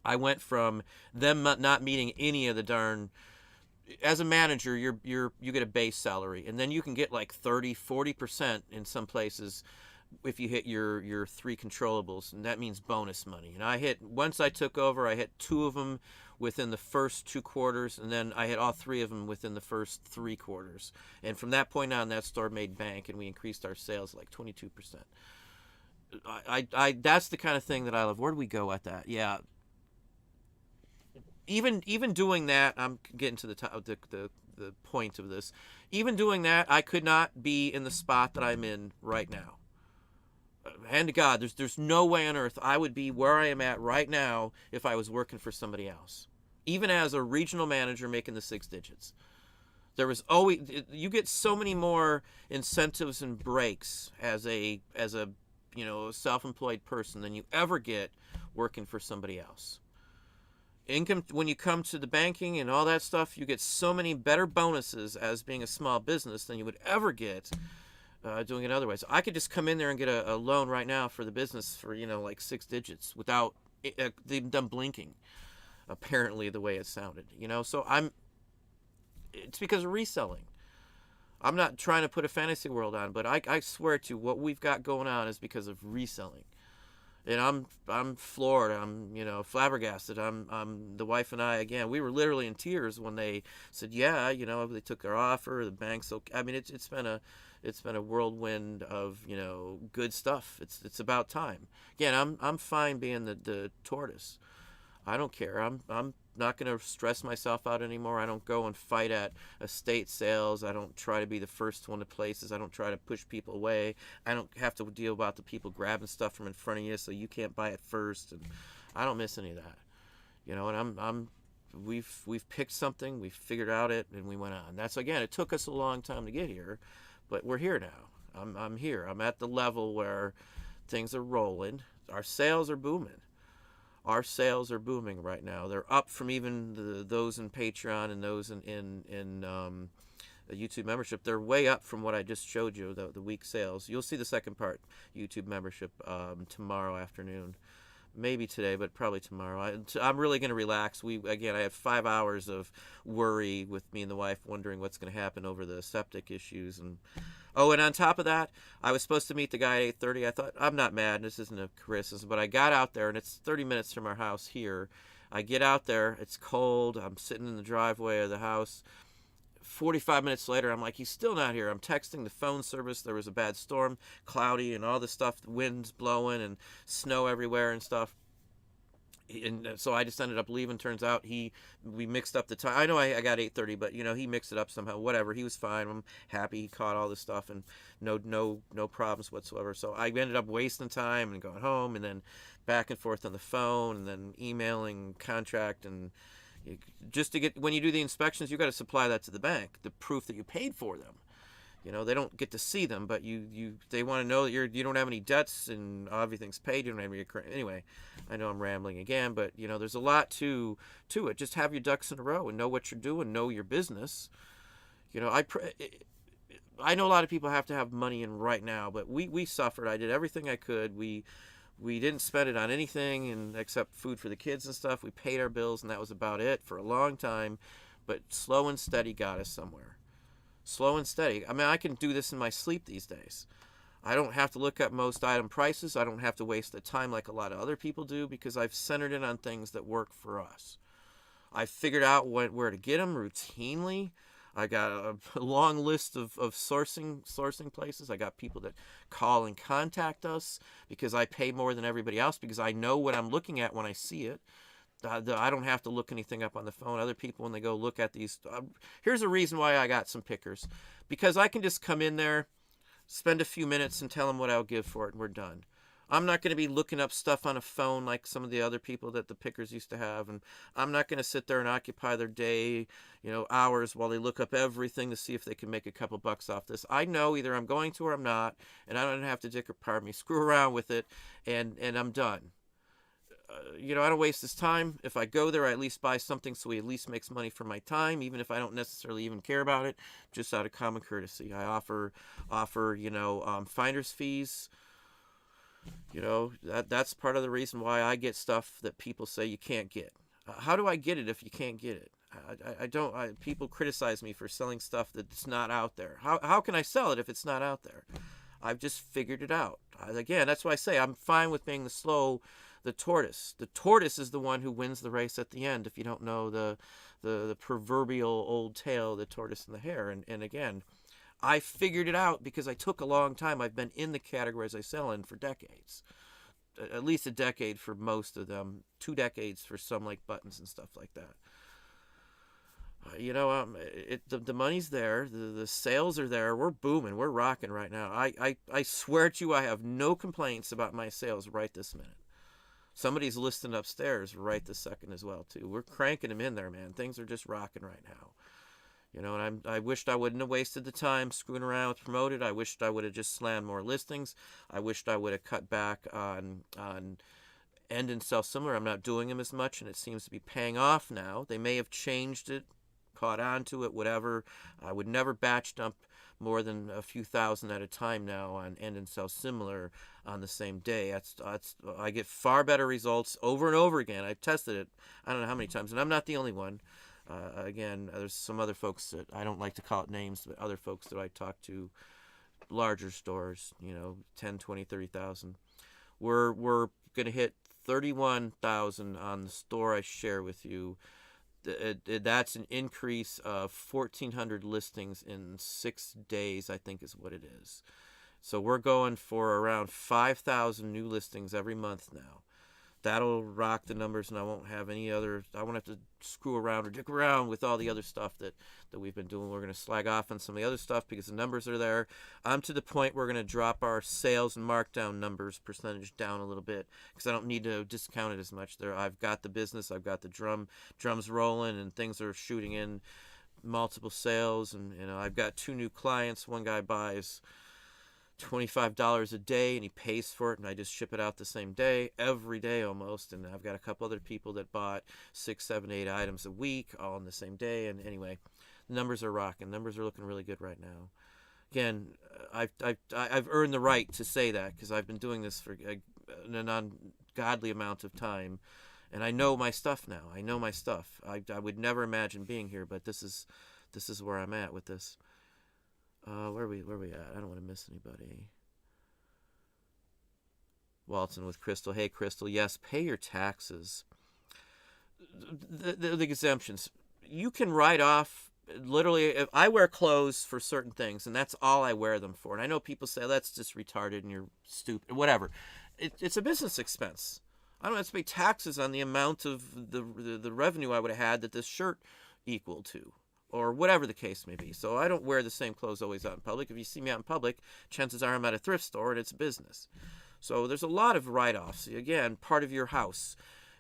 I went from them not meeting any of the darn. As a manager, you get a base salary, and then you can get like 30-40% in some places if you hit your three controllables, and that means bonus money. And once I took over, I hit 2 of them within the first 2 quarters, and then I hit all 3 of them within the first 3 quarters. And from that point on, that store made bank, and we increased our sales like 22%. I that's the kind of thing that I love. Where do we go at that? Yeah. Even doing that, I'm getting to the point of this. Even doing that, I could not be in the spot that I'm in right now. Hand to God, there's no way on earth I would be where I am at right now if I was working for somebody else. Even as a regional manager making the 6 digits. There was always, you get so many more incentives and breaks as a self-employed person than you ever get working for somebody else. Income, when you come to the banking and all that stuff, you get so many better bonuses as being a small business than you would ever get doing it otherwise. I could just come in there and get a loan right now for the business for like 6 digits without them blinking. Apparently, the way it sounded, So it's because of reselling. I'm not trying to put a fantasy world on, but I swear to what we've got going on is because of reselling. And I'm floored. I'm flabbergasted. I'm the wife and I, again, we were literally in tears when they said, yeah, they took our offer. The bank's okay. I mean, it's been a whirlwind of good stuff. It's about time. Again, I'm fine being the tortoise. I don't care. I'm not going to stress myself out anymore. I don't go and fight at estate sales. I don't try to be the first one to places. I don't try to push people away. I don't have to deal about the people grabbing stuff from in front of you so you can't buy it first. And I don't miss any of that. And we've picked something, we've figured out it, and we went on. That's, again, it took us a long time to get here, but we're here now. I'm here. I'm at the level where things are rolling. Our sales are booming. Our sales are booming right now. They're up from even those in Patreon and those in YouTube membership. They're way up from what I just showed you, the week sales. You'll see the second part, YouTube membership, tomorrow afternoon. Maybe today, but probably tomorrow. I'm really going to relax. I have 5 hours of worry with me and the wife wondering what's going to happen over the septic issues. And on top of that, I was supposed to meet the guy at 8:30. I thought, I'm not mad. This isn't a criticism, but I got out there, and it's 30 minutes from our house here. I get out there. It's cold. I'm sitting in the driveway of the house. 45 minutes later, I'm like, he's still not here. I'm texting the phone service. There was a bad storm, cloudy, and all this stuff. The wind's blowing and snow everywhere and stuff. And so I just ended up leaving. Turns out we mixed up the time. I know I got 8:30, but he mixed it up somehow. Whatever. He was fine. I'm happy he caught all this stuff and no problems whatsoever. So I ended up wasting time and going home and then back and forth on the phone and then emailing contract and. Just to get, when you do the inspections, you got to supply that to the bank, the proof that you paid for them. They don't get to see them, but they want to know that you don't have any debts and everything's paid. You don't have any. Anyway, I know I'm rambling again, but there's a lot to it. Just have your ducks in a row and know what you're doing, know your business. I know a lot of people have to have money in right now, but we suffered. I did everything I could. We didn't spend it on anything except food for the kids and stuff. We paid our bills, and that was about it for a long time. But slow and steady got us somewhere. Slow and steady. I mean, I can do this in my sleep these days. I don't have to look up most item prices. I don't have to waste the time like a lot of other people do because I've centered it on things that work for us. I've figured out where to get them routinely. I got a long list of sourcing places. I got people that call and contact us because I pay more than everybody else because I know what I'm looking at when I see it. I don't have to look anything up on the phone. Other people, when they go look at these, here's a reason why I got some pickers, because I can just come in there, spend a few minutes, and tell them what I'll give for it, and we're done. I'm not going to be looking up stuff on a phone like some of the other people that the pickers used to have, and I'm not going to sit there and occupy their day, hours while they look up everything to see if they can make a couple bucks off this. I know either I'm going to or I'm not, and I don't have to screw around with it, and I'm done. I don't waste his time. If I go there, I at least buy something so he at least makes money for my time, even if I don't necessarily even care about it, just out of common courtesy. I offer finder's fees. That's part of the reason why I get stuff that people say you can't get. How do I get it if you can't get it? I don't. People criticize me for selling stuff that's not out there. How can I sell it if it's not out there? I've just figured it out. Again, that's why I say I'm fine with being the tortoise. The tortoise is the one who wins the race at the end. If you don't know the proverbial old tale, the tortoise and the hare. And again, I figured it out because I took a long time. I've been in the categories I sell in for decades. At least a decade for most of them. 2 decades for some, like buttons and stuff like that. The money's there. The sales are there. We're booming. We're rocking right now. I swear to you, I have no complaints about my sales right this minute. Somebody's listing upstairs right this second as well, too. We're cranking them in there, man. Things are just rocking right now. And I wished I wouldn't have wasted the time screwing around with Promoted. I wished I would have just slammed more listings. I wished I would have cut back on end and sell similar. I'm not doing them as much, and it seems to be paying off now. They may have changed it, caught on to it, whatever. I would never batch dump more than a few thousand at a time now on end and sell similar on the same day. That's I get far better results over and over again. I've tested it I don't know how many times, and I'm not the only one. Again, there's some other folks that I don't like to call it names, but other folks that I talk to, larger stores, 10, 20, 30,000. We're going to hit 31,000 on the store I share with you. That's an increase of 1,400 listings in 6 days, I think is what it is. So we're going for around 5,000 new listings every month now. That'll rock the numbers, and I won't have to screw around or dick around with all the other stuff that we've been doing. We're going to slag off on some of the other stuff because the numbers are there. I'm to the point where we're going to drop our sales and markdown numbers percentage down a little bit because I don't need to discount it as much. I've got the business, I've got the drums rolling, and things are shooting in multiple sales. And I've got 2 new clients. One guy buys $25 a day and he pays for it, and I just ship it out the same day, every day almost. And I've got a couple other people that bought 6, 7, 8 items a week all on the same day. And anyway, the numbers are rocking. Numbers are looking really good right now. Again, I've earned the right to say that because I've been doing this for an ungodly amount of time, and I know my stuff now. I know my stuff. I would never imagine being here, but this is where I'm at with this. Where are we at? I don't want to miss anybody. Walton with Crystal. Hey, Crystal. Yes, pay your taxes. The exemptions. You can write off, literally, if I wear clothes for certain things, and that's all I wear them for. And I know people say, that's just retarded and you're stupid, whatever. It's a business expense. I don't have to pay taxes on the amount of the revenue I would have had that this shirt equal to, or whatever the case may be. So I don't wear the same clothes always out in public. If you see me out in public, chances are I'm at a thrift store and it's a business. So there's a lot of write-offs. Again, part of your house,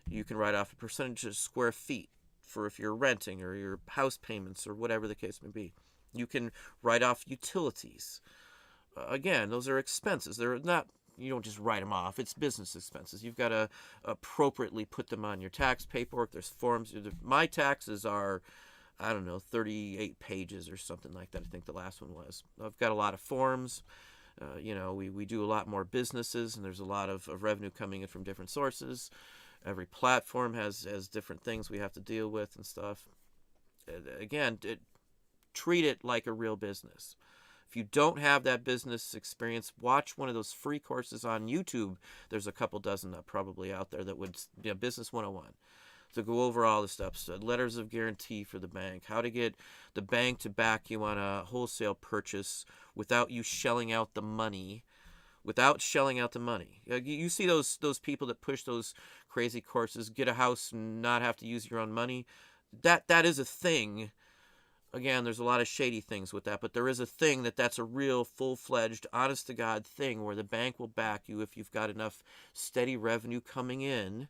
you can write off a percentage of square feet for if you're renting, or your house payments, or whatever the case may be. You can write off utilities. Again, those are expenses. They're not, you don't just write them off. It's business expenses. You've got to appropriately put them on your tax paperwork. There's forms. My taxes are, 38 pages or something like that. I think the last one was. I've got a lot of forms. We do a lot more businesses, and there's a lot of revenue coming in from different sources. Every platform has different things we have to deal with and stuff. Again, treat it like a real business. If you don't have that business experience, watch one of those free courses on YouTube. There's a couple dozen probably out there that would, Business 101. To go over all the steps, letters of guarantee for the bank, how to get the bank to back you on a wholesale purchase without you shelling out the money, without shelling out the money. You see those people that push those crazy courses, get a house and not have to use your own money. That is a thing. Again, there's a lot of shady things with that, but there is a thing that's a real full-fledged, honest-to-God thing where the bank will back you if you've got enough steady revenue coming in.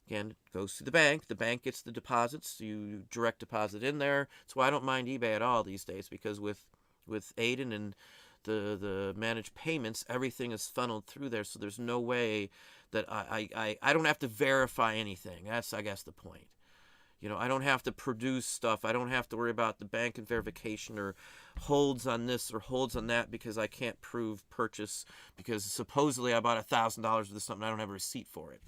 Again, it goes to the bank. The bank gets the deposits. You direct deposit in there. That's why I don't mind eBay at all these days, because with Aiden and the managed payments, everything is funneled through there, so there's no way that I don't have to verify anything. That's, I guess, the point. I don't have to produce stuff. I don't have to worry about the bank and verification or holds on this or holds on that because I can't prove purchase because supposedly I bought $1,000 worth of something. I don't have a receipt for it.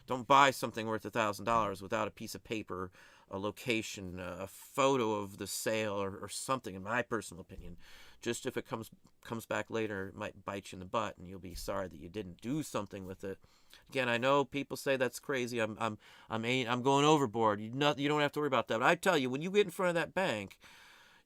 Don't buy something worth $1,000 without a piece of paper, a location, a photo of the sale or something, in my personal opinion. Just if it comes back later, it might bite you in the butt and you'll be sorry that you didn't do something with it. Again, I know people say that's crazy. I'm going overboard. You don't have to worry about that. But I tell you, when you get in front of that bank,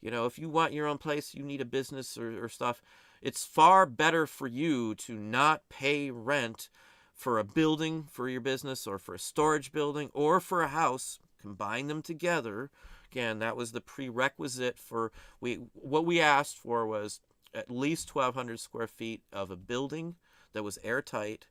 if you want your own place, you need a business or stuff, it's far better for you to not pay rent for a building for your business or for a storage building or for a house. Combine them together. Again, that was the prerequisite for what we asked for was at least 1,200 square feet of a building that was airtight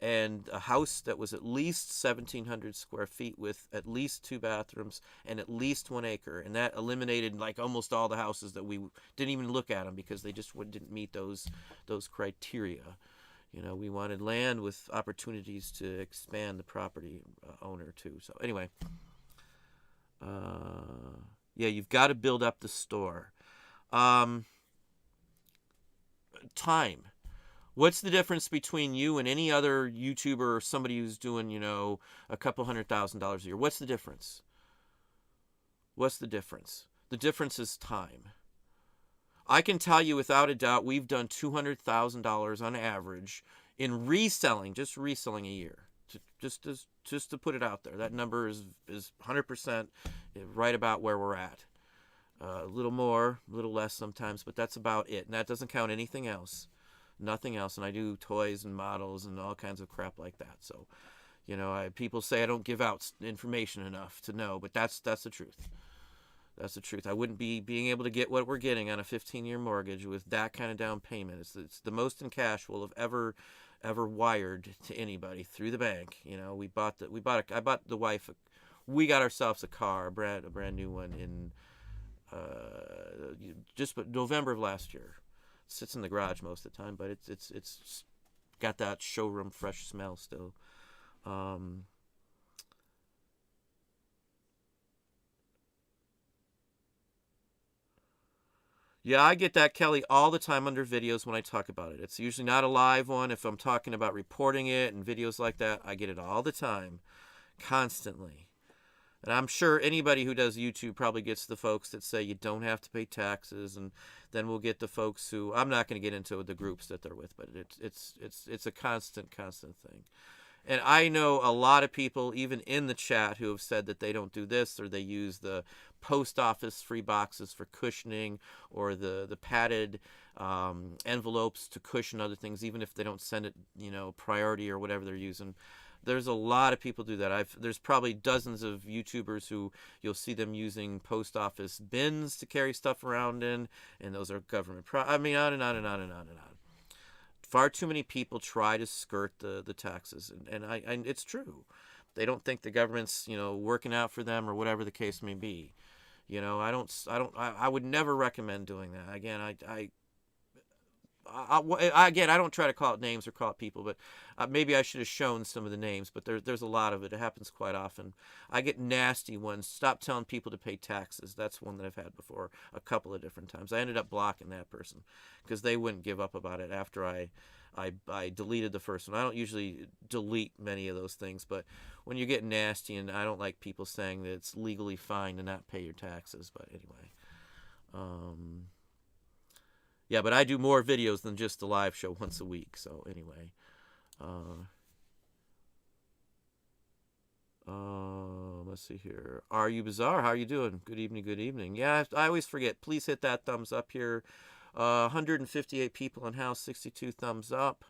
and a house that was at least 1,700 square feet with at least 2 bathrooms and at least 1 acre. And that eliminated like almost all the houses that we didn't even look at them because they just didn't meet those criteria. We wanted land with opportunities to expand the property owner too. So anyway, yeah, you've got to build up the store. Time. What's the difference between you and any other YouTuber or somebody who's doing, a couple $100,000 a year? What's the difference? What's the difference? The difference is time. I can tell you without a doubt we've done $200,000 on average in reselling, just reselling a year. Just to put it out there. That number is 100% right about where we're at. A little more, a little less sometimes, but that's about it. And that doesn't count anything else. Nothing else. And I do toys and models and all kinds of crap like that. So, people say I don't give out information enough to know, but that's the truth. That's the truth. I wouldn't be being able to get what we're getting on a 15-year mortgage with that kind of down payment. It's the most in cash we'll have ever wired to anybody through the bank. I bought the wife. We got ourselves a car, a brand new one in just November of last year. It sits in the garage most of the time, but it's got that showroom fresh smell still. Yeah, I get that, Kelly, all the time under videos when I talk about it. It's usually not a live one. If I'm talking about reporting it and videos like that, I get it all the time, constantly. And I'm sure anybody who does YouTube probably gets the folks that say you don't have to pay taxes, and then we'll get the folks who I'm not going to get into the groups that they're with, but it's a constant thing. And I know a lot of people, even in the chat, who have said that they don't do this or they use the post office free boxes for cushioning or the padded envelopes to cushion other things, even if they don't send it, priority or whatever they're using. There's a lot of people do that. There's probably dozens of YouTubers who you'll see them using post office bins to carry stuff around in, and those are government. On and on and on and on and on. Far too many people try to skirt the taxes, and it's true. They don't think the government's working out for them or whatever the case may be. I would never recommend doing that. Again, I don't try to call it names or call it people, but maybe I should have shown some of the names, but there's a lot of it. It happens quite often. I get nasty ones. Stop telling people to pay taxes. That's one that I've had before a couple of different times. I ended up blocking that person because they wouldn't give up about it after I deleted the first one. I don't usually delete many of those things, but when you get nasty, and I don't like people saying that it's legally fine to not pay your taxes, but anyway. Yeah, but I do more videos than just the live show once a week. So anyway, let's see here. Are you bizarre? How are you doing? Good evening. Good evening. Yeah, I always forget. Please hit that thumbs up here. 158 people in house, 62 thumbs up.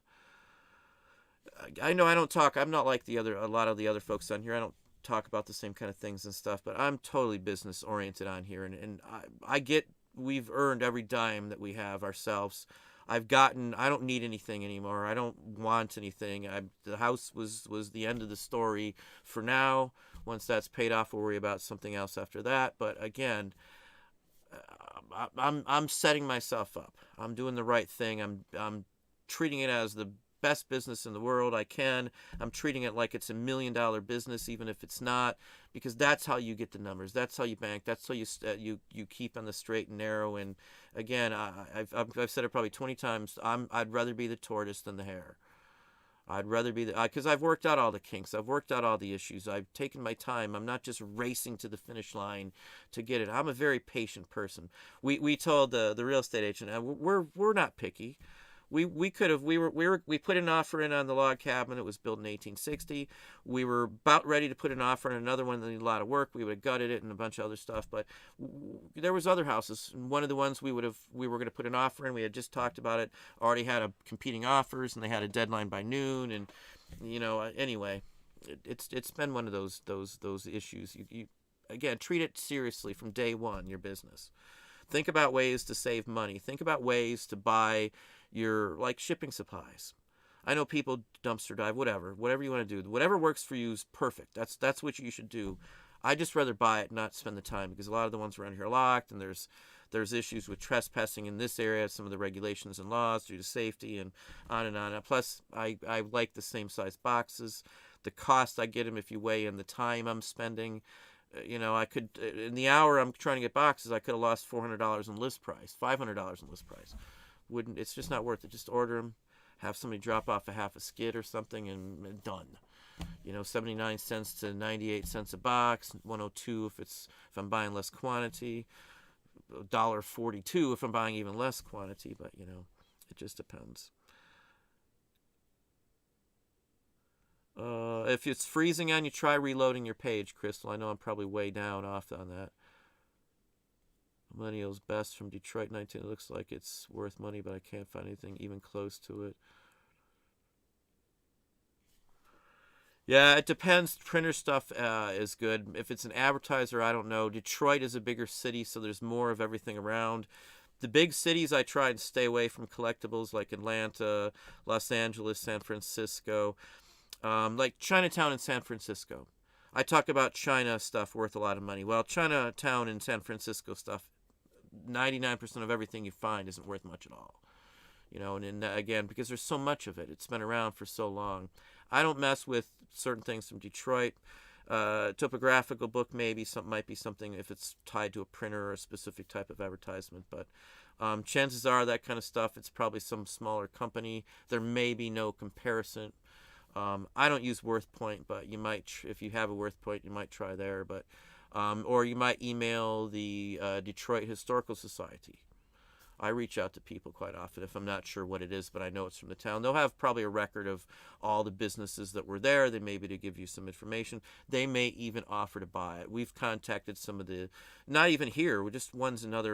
I know I don't talk. I'm not like a lot of the other folks on here. I don't talk about the same kind of things and stuff, but I'm totally business oriented on here, and I get we've earned every dime that we have ourselves. I don't need anything anymore. I don't want anything. The house was the end of the story for now. Once that's paid off, we'll worry about something else after that. But again, I'm setting myself up. I'm doing the right thing. I'm treating it as the best business in the world I can. I'm treating it like it's $1 million business, even if it's not, because that's how you get the numbers. That's how you bank. That's how you keep on the straight and narrow. And again, I've said it probably 20 times. I'd rather be the tortoise than the hare. I'd rather be because I've worked out all the kinks. I've worked out all the issues. I've taken my time. I'm not just racing to the finish line to get it. I'm a very patient person. We told the real estate agent, we're not picky. We put an offer in on the log cabin. It was built in 1860. We were about ready to put an offer in another one that needed a lot of work. We would have gutted it and a bunch of other stuff. But there was other houses. One of the ones we were going to put an offer in. We had just talked about it. Already had competing offers, and they had a deadline by noon. And anyway, it's been one of those issues. You again, treat it seriously from day one. Your business. Think about ways to save money. Think about ways to buy your shipping supplies. I know people dumpster dive, whatever you want to do. Whatever works for you is perfect. That's what you should do. I just rather buy it, not spend the time, because a lot of the ones around here are locked, and there's issues with trespassing in this area, some of the regulations and laws due to safety, and on and on. Plus, I like the same size boxes. The cost I get them, if you weigh in the time I'm spending, I could, in the hour I'm trying to get boxes, I could have lost $400 in list price, $500 in list price. It's just not worth it. Just order them, have somebody drop off a half a skid or something, and done. 79 cents to 98 cents a box, 102 if I'm buying less quantity, $1.42 if I'm buying even less quantity, but it just depends. If it's freezing on you, try reloading your page, Crystal. I know I'm probably way down off on that. Millennials Best from Detroit 19. It looks like it's worth money, but I can't find anything even close to it. Yeah, it depends. Printer stuff is good. If it's an advertiser, I don't know. Detroit is a bigger city, so there's more of everything around. The big cities, I try and stay away from collectibles like Atlanta, Los Angeles, San Francisco. Like Chinatown in San Francisco. I talk about China stuff worth a lot of money. Well, Chinatown and San Francisco stuff, 99% of everything you find isn't worth much at all. And again, because there's so much of it. It's been around for so long. I don't mess with certain things from Detroit. Topographical book might be something if it's tied to a printer or a specific type of advertisement. But chances are that kind of stuff, it's probably some smaller company. There may be no comparison. I don't use WorthPoint, but you might, if you have a WorthPoint, you might try there. But or you might email the Detroit Historical Society. I reach out to people quite often if I'm not sure what it is, but I know it's from the town. They'll have probably a record of all the businesses that were there. They may be to give you some information. They may even offer to buy it. We've contacted some of the, not even here, we're just ones in other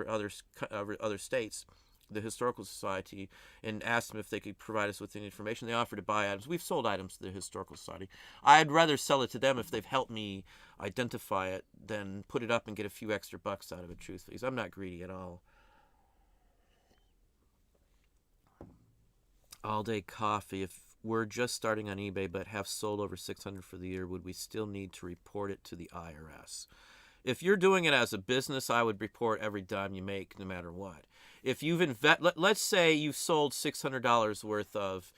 states, the Historical Society, and asked them if they could provide us with any information. They offered to buy items. We've sold items to the Historical Society. I'd rather sell it to them if they've helped me identify it than put it up and get a few extra bucks out of it, truthfully, because I'm not greedy at all. All Day Coffee. If we're just starting on eBay but have sold over 600 for the year, would we still need to report it to the IRS? If you're doing it as a business, I would report every dime you make, no matter what. If you've let's say you've sold $600 worth of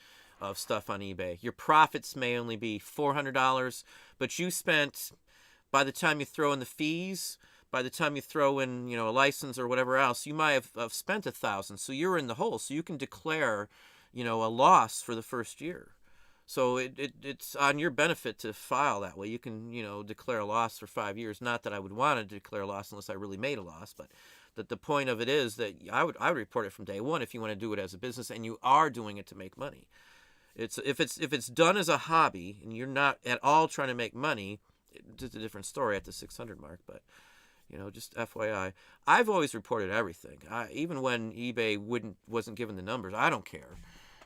stuff on eBay. Your profits may only be $400, but you spent, by the time you throw in the fees, by the time you throw in a license or whatever else, you might have spent $1,000. So you're in the hole. So you can declare a loss for the first year. So it's on your benefit to file that way. You can, declare a loss for 5 years. Not that I would want to declare a loss unless I really made a loss, but the point of it is that I would report it from day one if you want to do it as a business and you are doing it to make money. If it's done as a hobby and you're not at all trying to make money, it's a different story at the 600 mark. But Just FYI. I've always reported everything. Even when eBay wasn't giving the numbers, I don't care.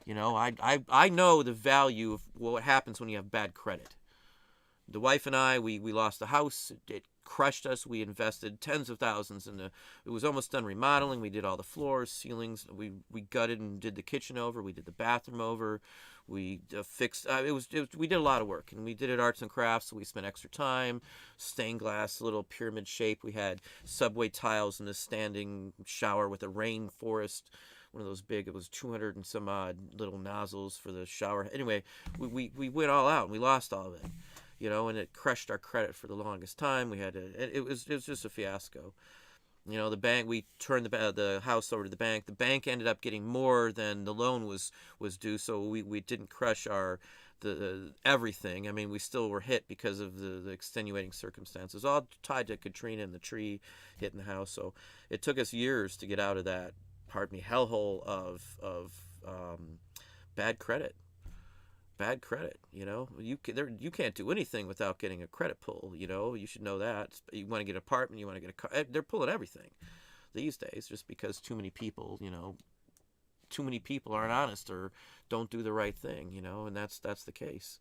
I know the value of what happens when you have bad credit. The wife and I, we lost the house. It crushed us. We invested tens of thousands it was almost done remodeling. We did all the floors, ceilings. We gutted and did the kitchen over. We did the bathroom over. We fixed. We did a lot of work, and we did it arts and crafts. So we spent extra time, stained glass, little pyramid shape. We had subway tiles in the standing shower with a rainforest. One of those big, it was 200 and some odd little nozzles for the shower. Anyway, we went all out and we lost all of it. And it crushed our credit for the longest time. It was just a fiasco. The bank, we turned the house over to the bank. The bank ended up getting more than the loan was due, so we didn't crush the everything. I mean, we still were hit because of the extenuating circumstances, all tied to Katrina and the tree hitting the house. So it took us years to get out of that, hellhole of bad credit. Bad credit. You can't do anything without getting a credit pull. You should know that. You want to get an apartment, you want to get a car. They're pulling everything these days, just because too many people aren't honest or don't do the right thing. And that's the case.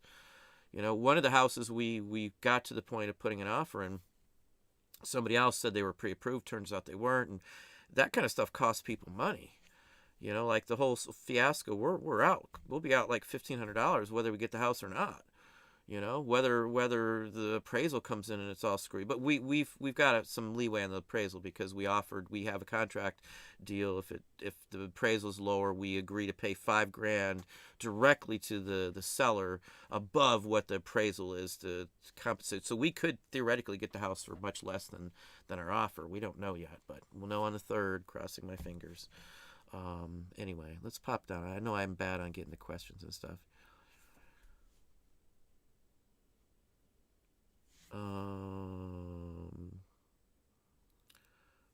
One of the houses we got to the point of putting an offer in, somebody else said they were pre-approved. Turns out they weren't, and that kind of stuff costs people money. Like the whole fiasco, we're out. We'll be out like $1,500 whether we get the house or not. Whether the appraisal comes in and it's all screwy. But we've got some leeway on the appraisal because we have a contract deal. If the appraisal's lower, we agree to pay $5,000 directly to the seller above what the appraisal is to compensate. So we could theoretically get the house for much less than our offer. We don't know yet, but we'll know on the 3rd, crossing my fingers. Anyway, let's pop down. I know I'm bad on getting the questions and stuff.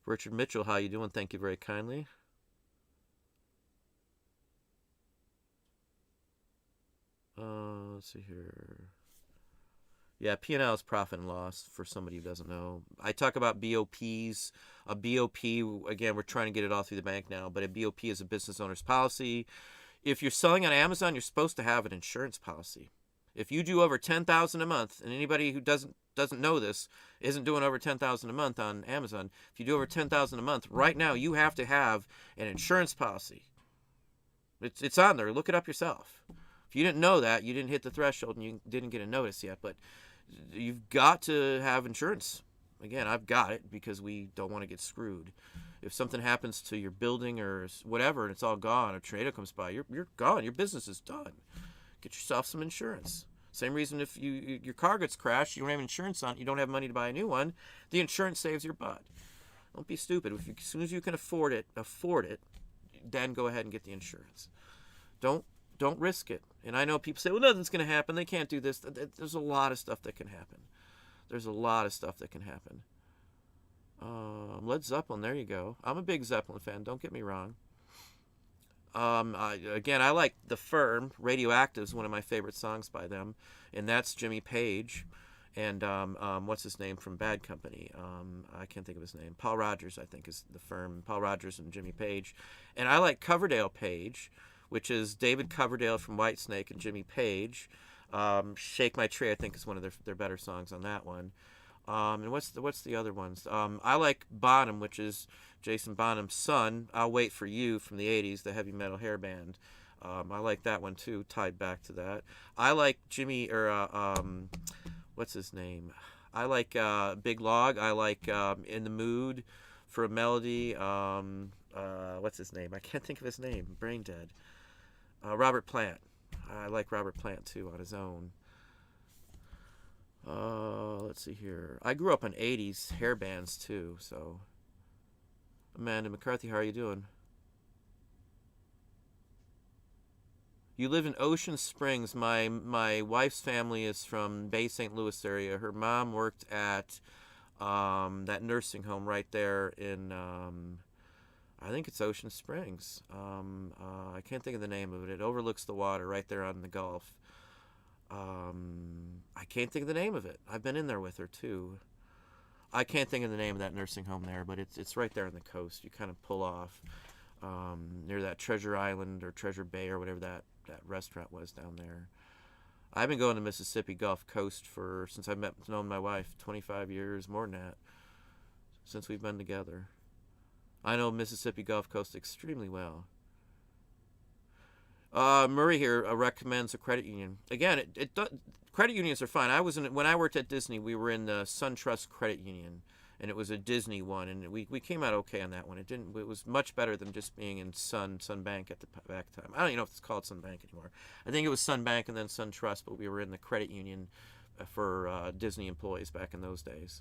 Richard Mitchell, how you doing? Thank you very kindly. Let's see here. Yeah, P&L is profit and loss for somebody who doesn't know. I talk about BOPs. A BOP, again, we're trying to get it all through the bank now, but a BOP is a business owner's policy. If you're selling on Amazon, you're supposed to have an insurance policy. If you do over $10,000 a month, and anybody who doesn't know this isn't doing over $10,000 a month on Amazon, if you do over $10,000 a month, right now you have to have an insurance policy. It's on there. Look it up yourself. If you didn't know that, you didn't hit the threshold and you didn't get a notice yet, but you've got to have insurance. Again, I've got it because we don't want to get screwed. If something happens to your building or whatever and it's all gone, a tornado comes by, you're gone. Your business is done. Get yourself some insurance. Same reason if your car gets crashed, you don't have insurance on it, you don't have money to buy a new one, the insurance saves your butt. Don't be stupid. As soon as you can afford it, then go ahead and get the insurance. Don't risk it. And I know people say, well, nothing's going to happen. They can't do this. There's a lot of stuff that can happen. Led Zeppelin, there you go. I'm a big Zeppelin fan. Don't get me wrong. I like The Firm. Radioactive is one of my favorite songs by them. And that's Jimmy Page. And what's his name from Bad Company? I can't think of his name. Paul Rogers, I think, is The Firm. Paul Rogers and Jimmy Page. And I like Coverdale Page, which is David Coverdale from Whitesnake and Jimmy Page. Shake My Tree, I think, is one of their better songs on that one. And what's the other ones? I like Bonham, which is Jason Bonham's son. I'll Wait for You from the 80s, the heavy metal hair band. I like that one too, tied back to that. I like what's his name? I like Big Log. I like In the Mood for a Melody. What's his name? I can't think of his name. Brain dead. Robert Plant. I like Robert Plant too on his own. Let's see here. I grew up on 80s hair bands too, so. Amanda McCarthy, how are you doing? You live in Ocean Springs. My wife's family is from Bay St. Louis area. Her mom worked at that nursing home right there in, I think it's Ocean Springs. I can't think of the name of it. It overlooks the water right there on the Gulf. I can't think of the name of it. I've been in there with her too. I can't think of the name of that nursing home there, but it's right there on the coast. You kind of pull off near that Treasure Island or Treasure Bay or whatever that restaurant was down there. I've been going to Mississippi Gulf Coast since I've known my wife, 25 years, more than that, since we've been together. I know Mississippi Gulf Coast extremely well. Murray here recommends a credit union. Again, credit unions are fine. When I worked at Disney, we were in the SunTrust Credit Union, and it was a Disney one, and we came out okay on that one. It was much better than just being in Sun Bank at the back time. I don't even know if it's called Sun Bank anymore. I think it was Sun Bank and then SunTrust, but we were in the credit union for Disney employees back in those days.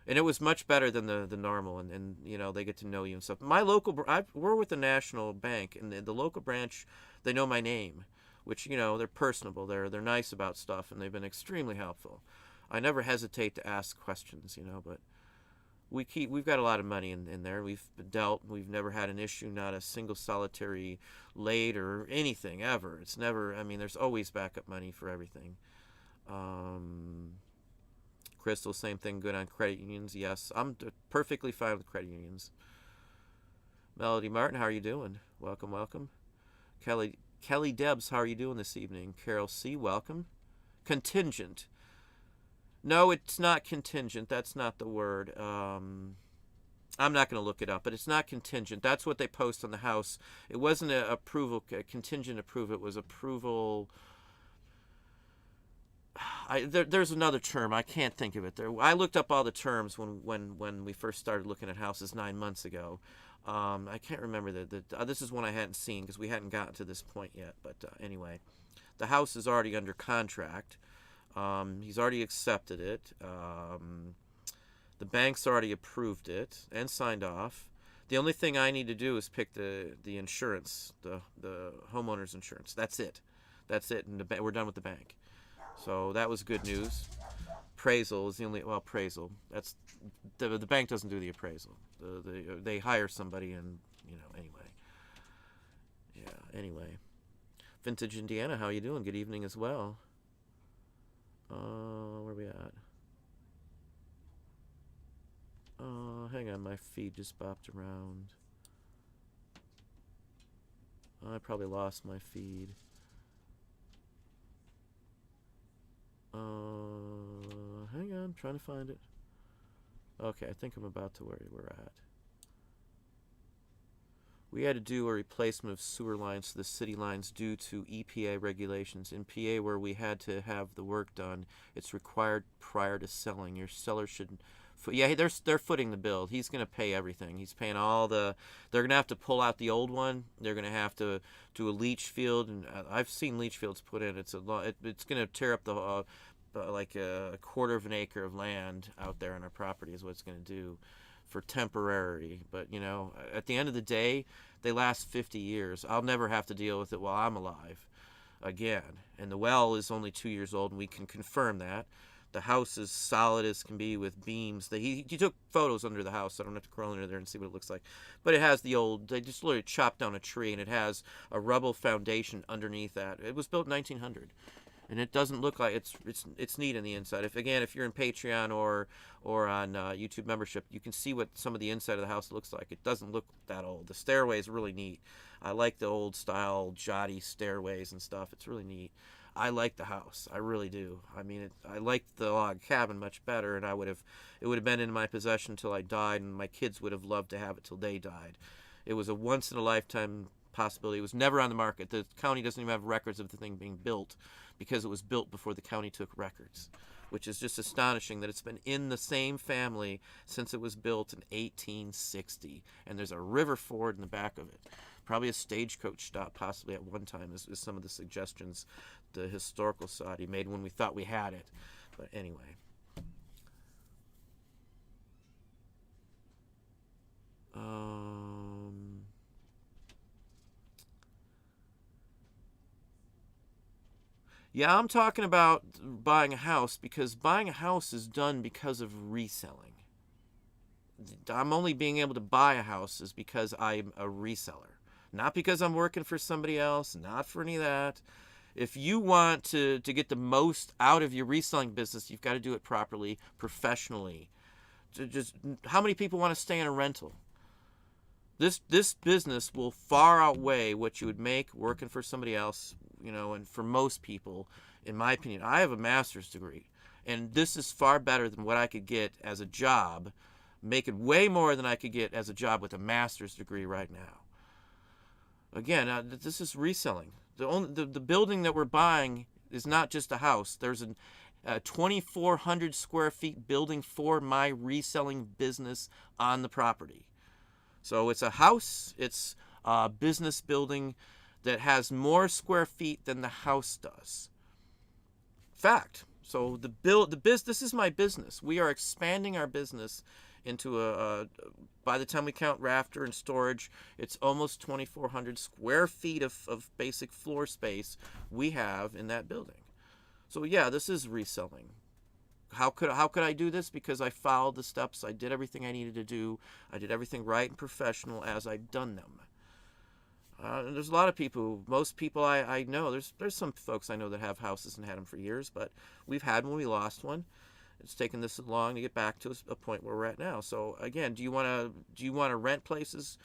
And it was much better than the normal, and they get to know you and stuff. We're with the National Bank, and the local branch, they know my name, which they're personable, they're nice about stuff, and they've been extremely helpful. I never hesitate to ask questions, but we've got a lot of money in there. We've we've never had an issue, not a single solitary late or anything ever. It's never. I mean, there's always backup money for everything. Crystal, same thing, good on credit unions. Yes, I'm perfectly fine with credit unions. Melody Martin, how are you doing? Welcome, welcome. Kelly Debs, how are you doing this evening? Carol C, welcome. Contingent. No, it's not contingent. That's not the word. I'm not going to look it up, but it's not contingent. That's what they post on the house. It wasn't a contingent approval. It was approval. There's another term. I can't think of it. I looked up all the terms when we first started looking at houses 9 months ago. I can't remember this is one I hadn't seen because we hadn't gotten to this point yet. But anyway, the house is already under contract. He's already accepted it. The bank's already approved it and signed off. The only thing I need to do is pick the insurance, the homeowner's insurance. That's it. And we're done with the bank. So that was good news. Appraisal is the only appraisal. That's the bank doesn't do the appraisal. They hire somebody, and anyway. Yeah. Anyway, Vintage Indiana, how you doing? Good evening as well. Where we at? Hang on, my feed just bopped around. I probably lost my feed. Hang on, trying to find it. Okay, I think I'm about to where we're at. We had to do a replacement of sewer lines to the city lines due to EPA regulations. In PA, where we had to have the work done, it's required prior to selling. Your seller should... Yeah, they're footing the bill. He's going to pay everything. He's paying all the... They're going to have to pull out the old one. They're going to have to do a leach field. And I've seen leach fields put in. It's going to tear up the... like a quarter of an acre of land out there on our property is what it's going to do for temporary. But, at the end of the day, they last 50 years. I'll never have to deal with it while I'm alive again. And the well is only 2 years old, and we can confirm that. The house is solid as can be with beams. He took photos under the house. So I don't have to crawl under there and see what it looks like. But it has they just literally chopped down a tree, and it has a rubble foundation underneath that. It was built in 1900. And it doesn't look like it's neat on the inside. If you're in Patreon or on YouTube membership, you can see what some of the inside of the house looks like. It doesn't look that old. The stairway is really neat. I like the old style jotty stairways and stuff. It's really neat. I like the house. I really do. I mean, I like the log cabin much better, and it would have been in my possession until I died, and my kids would have loved to have it till they died. It was a once in a lifetime possibility. It was never on the market. The county doesn't even have records of the thing being built because it was built before the county took records, which is just astonishing that it's been in the same family since it was built in 1860. And there's a river ford in the back of it. Probably a stagecoach stop possibly at one time is some of the suggestions the Historical Society made when we thought we had it. But anyway. Yeah, I'm talking about buying a house because buying a house is done because of reselling. I'm only being able to buy a house is because I'm a reseller. Not because I'm working for somebody else, not for any of that. If you want to get the most out of your reselling business, you've got to do it properly, professionally. just how many people want to stay in a rental? This business will far outweigh what you would make working for somebody else, and for most people, in my opinion, I have a master's degree, and this is far better than what I could get as a job, making way more than I could get as a job with a master's degree right now. Again, this is reselling. The building that we're buying is not just a house. There's a 2,400 square feet building for my reselling business on the property. So it's a house, it's a business building that has more square feet than the house does. Fact. So this is my business. We are expanding our business into by the time we count rafter and storage, it's almost 2,400 square feet of basic floor space we have in that building. So yeah, this is reselling. How could I do this? Because I followed the steps. I did everything I needed to do. I did everything right and professional as I'd done them. And there's a lot of people. Most people I know. There's some folks I know that have houses and had them for years, but we've had one. We lost one. It's taken this long to get back to a point where we're at now. So again, do you want to rent places?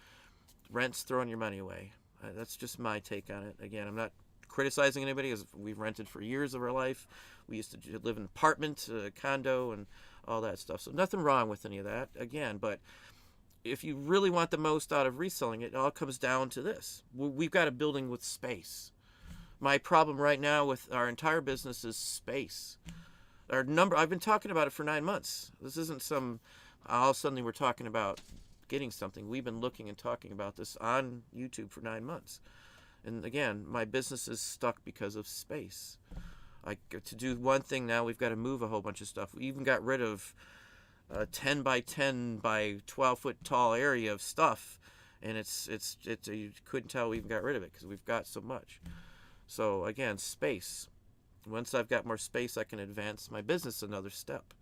Rent's throwing your money away. That's just my take on it. Again, I'm not criticizing anybody, because we've rented for years of our life. We used to live in an apartment, condo, and all that stuff. So nothing wrong with any of that, again. But if you really want the most out of reselling, it all comes down to this. We've got a building with space. My problem right now with our entire business is space. I've been talking about it for 9 months. This isn't all of a sudden we're talking about getting something. We've been looking and talking about this on YouTube for 9 months. And again, my business is stuck because of space. To do one thing now, we've got to move a whole bunch of stuff. We even got rid of a 10 by 10 by 12 foot tall area of stuff, and you couldn't tell we even got rid of it because we've got so much. So again, space. Once I've got more space, I can advance my business another step.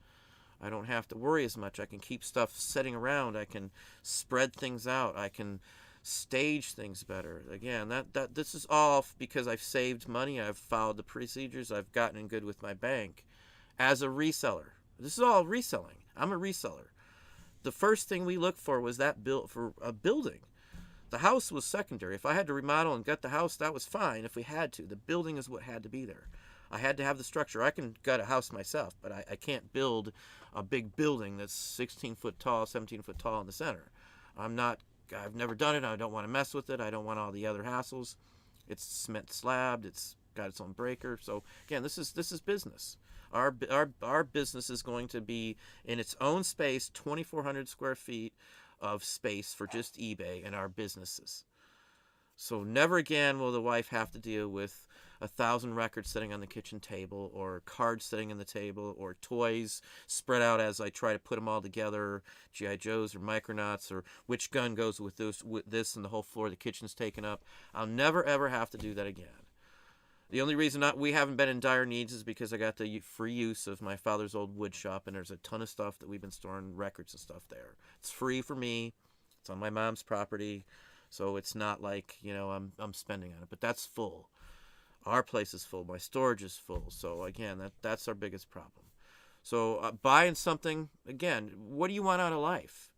I don't have to worry as much. I can keep stuff sitting around. I can spread things out. I can stage things better. Again, this is all because I've saved money. I've followed the procedures. I've gotten in good with my bank as a reseller. This is all reselling. I'm a reseller. The first thing we looked for was for a building. The house was secondary. If I had to remodel and gut the house, that was fine if we had to. The building is what had to be there. I had to have the structure. I can gut a house myself, but I can't build a big building that's 16 foot tall, 17 foot tall in the center. I've never done it. I don't want to mess with it. I don't want all the other hassles. It's cement slabbed. It's got its own breaker. So again, this is business. Our business is going to be in its own space, 2,400 square feet of space for just eBay and our businesses. So never again will the wife have to deal with 1,000 records sitting on the kitchen table, or cards sitting on the table, or toys spread out as I try to put them all together, G.I. Joes or Micronauts, or which gun goes with this, and the whole floor of the kitchen's taken up. I'll never ever have to do that again. The only reason we haven't been in dire needs is because I got the free use of my father's old wood shop, and there's a ton of stuff that we've been storing, records and stuff there. It's free for me. It's on my mom's property, so it's not like I'm spending on it. But that's full. Our place is full. My storage is full. So again, that's our biggest problem. So buying something, again, what do you want out of life?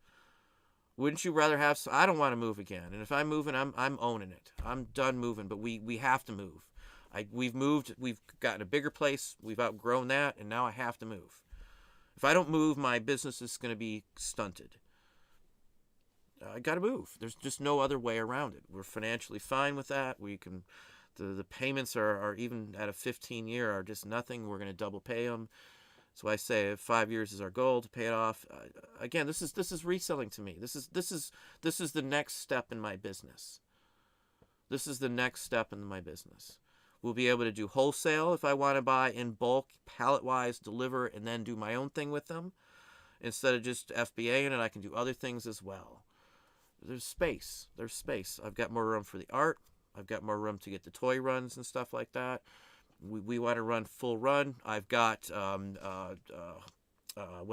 Wouldn't you rather have? I don't want to move again. And if I'm moving, I'm owning it. I'm done moving. But we have to move. We've moved. We've gotten a bigger place. We've outgrown that, and now I have to move. If I don't move, my business is going to be stunted. I got to move. There's just no other way around it. We're financially fine with that. We can. The payments are even at a 15-year are just nothing. We're going to double pay them. So I say 5 years is our goal to pay it off. Again, this is reselling to me. This is the next step in my business. This is the next step in my business. We'll be able to do wholesale if I want to buy in bulk, pallet-wise, deliver, and then do my own thing with them. Instead of just FBA in it, I can do other things as well. There's space. There's space. I've got more room for the art. I've got more room to get the toy runs and stuff like that. We want to run full run. I've got, what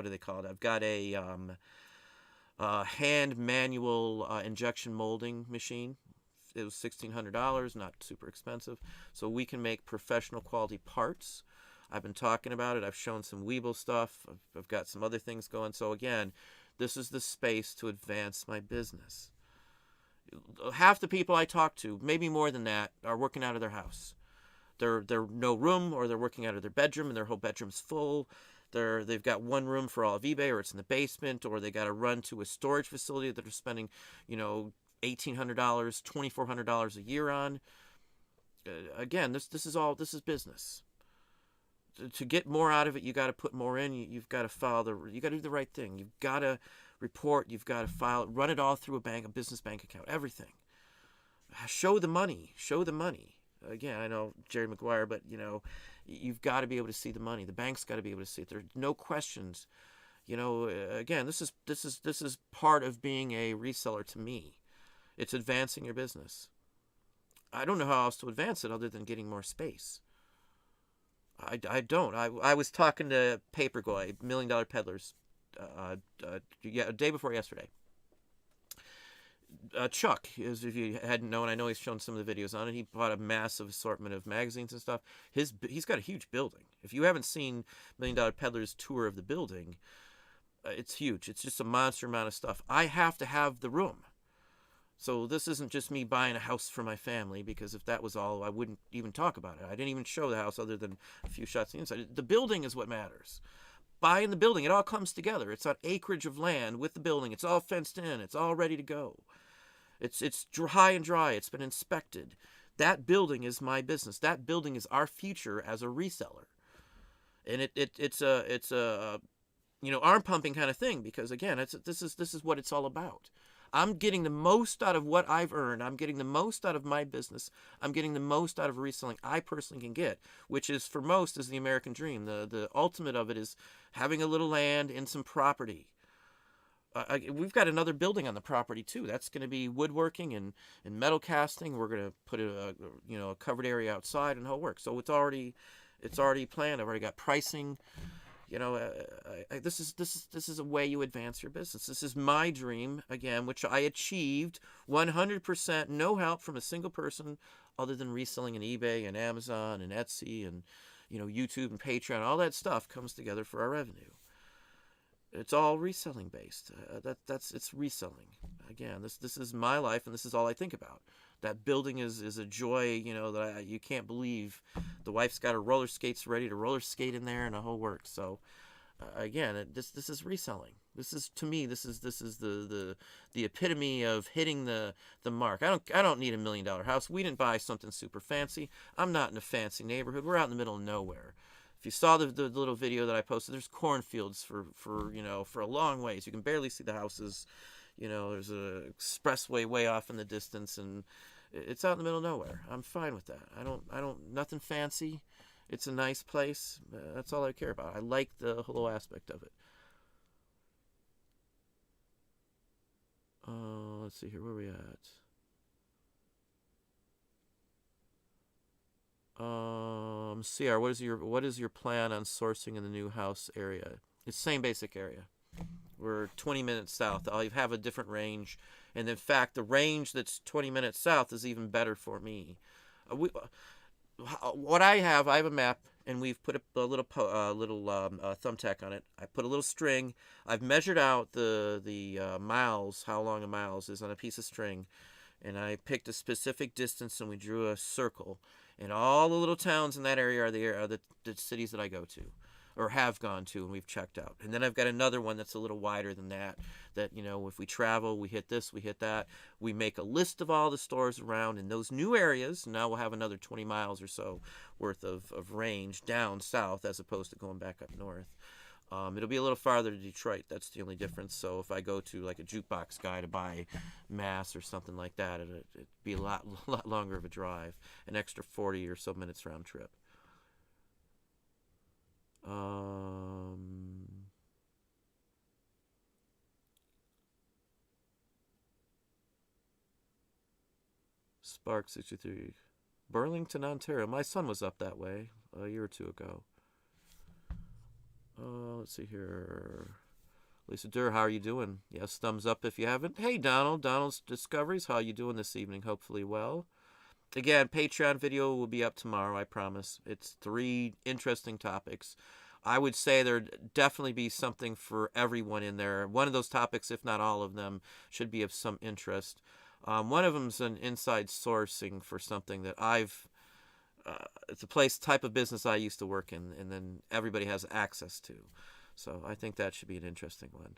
do they call it? I've got a hand manual injection molding machine. It was $1,600, not super expensive. So we can make professional quality parts. I've been talking about it. I've shown some Weeble stuff. I've got some other things going. So again, this is the space to advance my business. Half the people I talk to, maybe more than that, are working out of their house. They're no room, or they're working out of their bedroom and their whole bedroom's full. They've got one room for all of eBay, or it's in the basement, or they got to run to a storage facility that they're spending, $1,800, $2,400 a year on. Again, this is business. To get more out of it, you got to put more in. You've got to you got to do the right thing. You've got to report. You've got to file it. Run it all through a business bank account. Everything. Show the money. Show the money. Again, I know Jerry Maguire, but you've got to be able to see the money. The bank's got to be able to see it. There's no questions. Again, this is part of being a reseller to me. It's advancing your business. I don't know how else to advance it other than getting more space. I don't. I was talking to Paperboy, $1 Million Peddlers, a day before yesterday. Chuck, if you hadn't known, I know he's shown some of the videos on it. He bought a massive assortment of magazines and stuff. He's got a huge building. If you haven't seen $1 Million Peddlers' tour of the building, it's huge. It's just a monster amount of stuff. I have to have the room. So this isn't just me buying a house for my family, because if that was all, I wouldn't even talk about it. I didn't even show the house other than a few shots inside. The building is what matters. Buying the building, it all comes together. It's an acreage of land with the building. It's all fenced in. It's all ready to go. It's high and dry. It's been inspected. That building is my business. That building is our future as a reseller. And it's a arm pumping kind of thing, because again, this is what it's all about. I'm getting the most out of what I've earned. I'm getting the most out of my business. I'm getting the most out of reselling I personally can get, which is, for most, is the American dream. The ultimate of it is having a little land and some property. We've got another building on the property too. That's going to be woodworking and metal casting. We're going to put a covered area outside and the whole work. So it's already planned. I've already got pricing. This is a way you advance your business. This is my dream, again, which I achieved 100%, no help from a single person other than reselling in eBay and Amazon and Etsy and YouTube and Patreon. All that stuff comes together for our revenue. It's all reselling based. It's reselling. Again, this is my life, and this is all I think about. That building is a joy, that you can't believe. The wife's got her roller skates ready to roller skate in there and the whole works. So, again, this is reselling. This is, to me, this is the epitome of hitting the mark. I don't need $1 million house. We didn't buy something super fancy. I'm not in a fancy neighborhood. We're out in the middle of nowhere. If you saw the little video that I posted, there's cornfields for a long ways. You can barely see the houses. There's a expressway way off in the distance, and it's out in the middle of nowhere. I'm fine with that. I don't nothing fancy. It's a nice place. That's all I care about. I like the whole aspect of it. Let's see here. Where are we at? CR, what is your plan on sourcing in the new house area? It's the same basic area. We're 20 minutes south. I'll have a different range, and in fact, the range that's 20 minutes south is even better for me. What I have a map, and we've put a little thumbtack on it. I put a little string. I've measured out the miles, how long a mile is on a piece of string, and I picked a specific distance, and we drew a circle. And all the little towns in that area are the cities that I go to, or have gone to, and we've checked out. And then I've got another one that's a little wider than that, if we travel, we hit this, we hit that. We make a list of all the stores around in those new areas. Now we'll have another 20 miles or so worth of range down south, as opposed to going back up north. It'll be a little farther to Detroit. That's the only difference. So if I go to like a jukebox guy to buy mass or something like that, it'd be a lot longer of a drive, an extra 40 or so minutes round trip. Spark 63, Burlington, Ontario. My son was up that way a year or two ago. Let's see here. Lisa Durr, how are you doing? Yes, thumbs up if you haven't. Hey, Donald's Discoveries. How are you doing this evening? Hopefully well. Again, Patreon video will be up tomorrow, I promise. It's 3 interesting topics. I would say there'd definitely be something for everyone in there. One of those topics, if not all of them, should be of some interest. One of them's an inside sourcing for something that it's a type of business I used to work in, and then everybody has access to. So I think that should be an interesting one.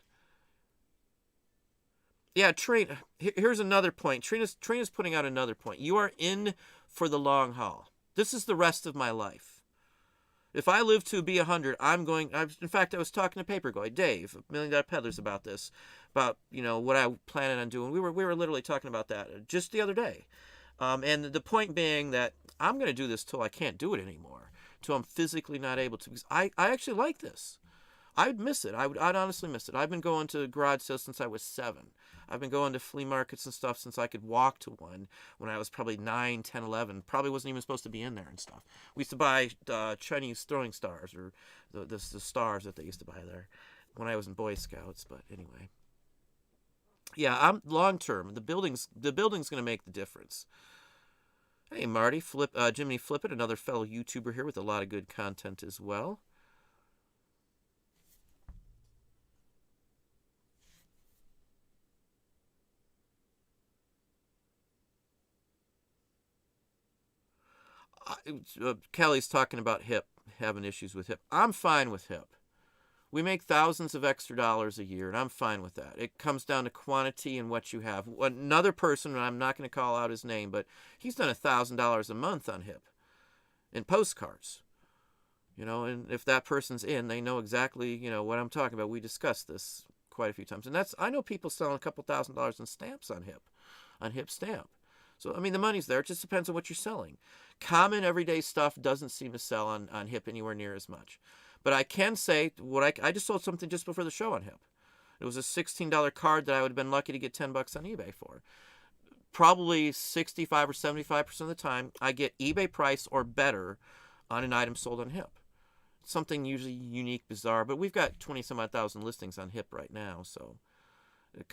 Yeah, Trina. Here's another point. Trina's putting out another point. You are in for the long haul. This is the rest of my life. If I live to be 100, I'm going. In fact, I was talking to Paper Guy Dave, $1 Million Peddlers, about this, about what I planning on doing. We were literally talking about that just the other day, and the point being that I'm going to do this till I can't do it anymore, till I'm physically not able to. Because I actually like this. I'd miss it. I'd honestly miss it. I've been going to garage sales since I was 7. I've been going to flea markets and stuff since I could walk to one when I was probably 9, 10, 11. Probably wasn't even supposed to be in there and stuff. We used to buy Chinese throwing stars, or the stars that they used to buy there when I was in Boy Scouts. But anyway, yeah, I'm long term. The building's going to make the difference. Hey, Marty, Jiminy Flip It, another fellow YouTuber here with a lot of good content as well. Kelly's talking about HIP, having issues with HIP. I'm fine with HIP. We make thousands of extra dollars a year, and I'm fine with that. It comes down to quantity and what you have. Another person, and I'm not going to call out his name, but he's done $1,000 a month on HIP in postcards. And if that person's in, they know exactly, what I'm talking about. We discussed this quite a few times. And I know people selling a couple $1,000s in stamps on HIP stamp. So, I mean, the money's there. It just depends on what you're selling. Common everyday stuff doesn't seem to sell on HIP anywhere near as much. But I can say, I just sold something just before the show on HIP. It was a $16 card that I would have been lucky to get $10 on eBay for. Probably 65 or 75% of the time, I get eBay price or better on an item sold on HIP. Something usually unique, bizarre, but we've got 20-some-odd thousand listings on HIP right now, so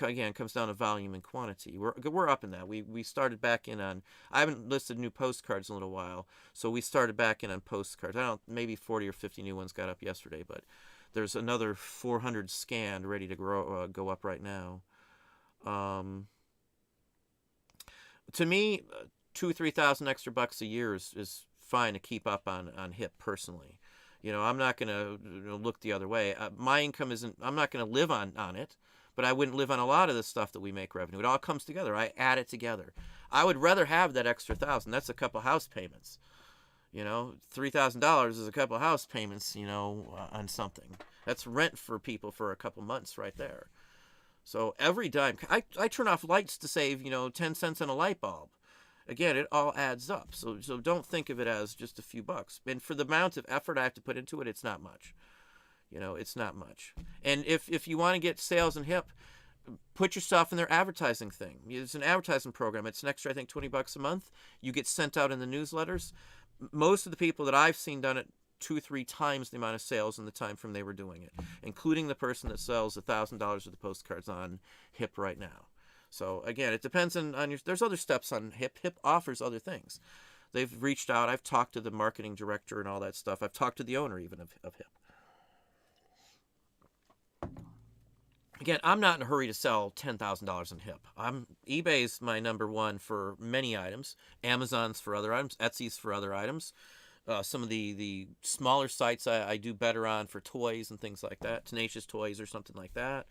again, it comes down to volume and quantity. We're up in that. We started back in on. I haven't listed new postcards in a little while, so we started back in on postcards. Maybe 40 or 50 new ones got up yesterday, but there's another 400 scanned ready to go up right now. To me, $2,000 or $3,000 extra bucks a year is fine to keep up on HIP personally. I'm not going to look the other way. My income isn't. I'm not going to live on it. But I wouldn't live on a lot of the stuff that we make revenue. It all comes together. I add it together. I would rather have that extra $1,000. That's a couple house payments. $3,000 is a couple house payments, on something. That's rent for people for a couple months right there. So every dime, I turn off lights to save, 10 cents on a light bulb. Again, it all adds up. So don't think of it as just a few bucks. And for the amount of effort I have to put into it, it's not much. It's not much. And if you want to get sales in HIP, put yourself in their advertising thing. It's an advertising program. It's an extra, I think, $20 a month. You get sent out in the newsletters. Most of the people that I've seen done it 2-3 times the amount of sales in the time frame they were doing it, including the person that sells $1,000 of the postcards on HIP right now. So again, it depends on your. There's other steps on HIP. HIP offers other things. They've reached out. I've talked to the marketing director and all that stuff. I've talked to the owner even of HIP. Again, I'm not in a hurry to sell $10,000 in HIP. eBay's my number one for many items. Amazon's for other items. Etsy's for other items. Some of the smaller sites I do better on for toys and things like that. Tenacious Toys or something like that.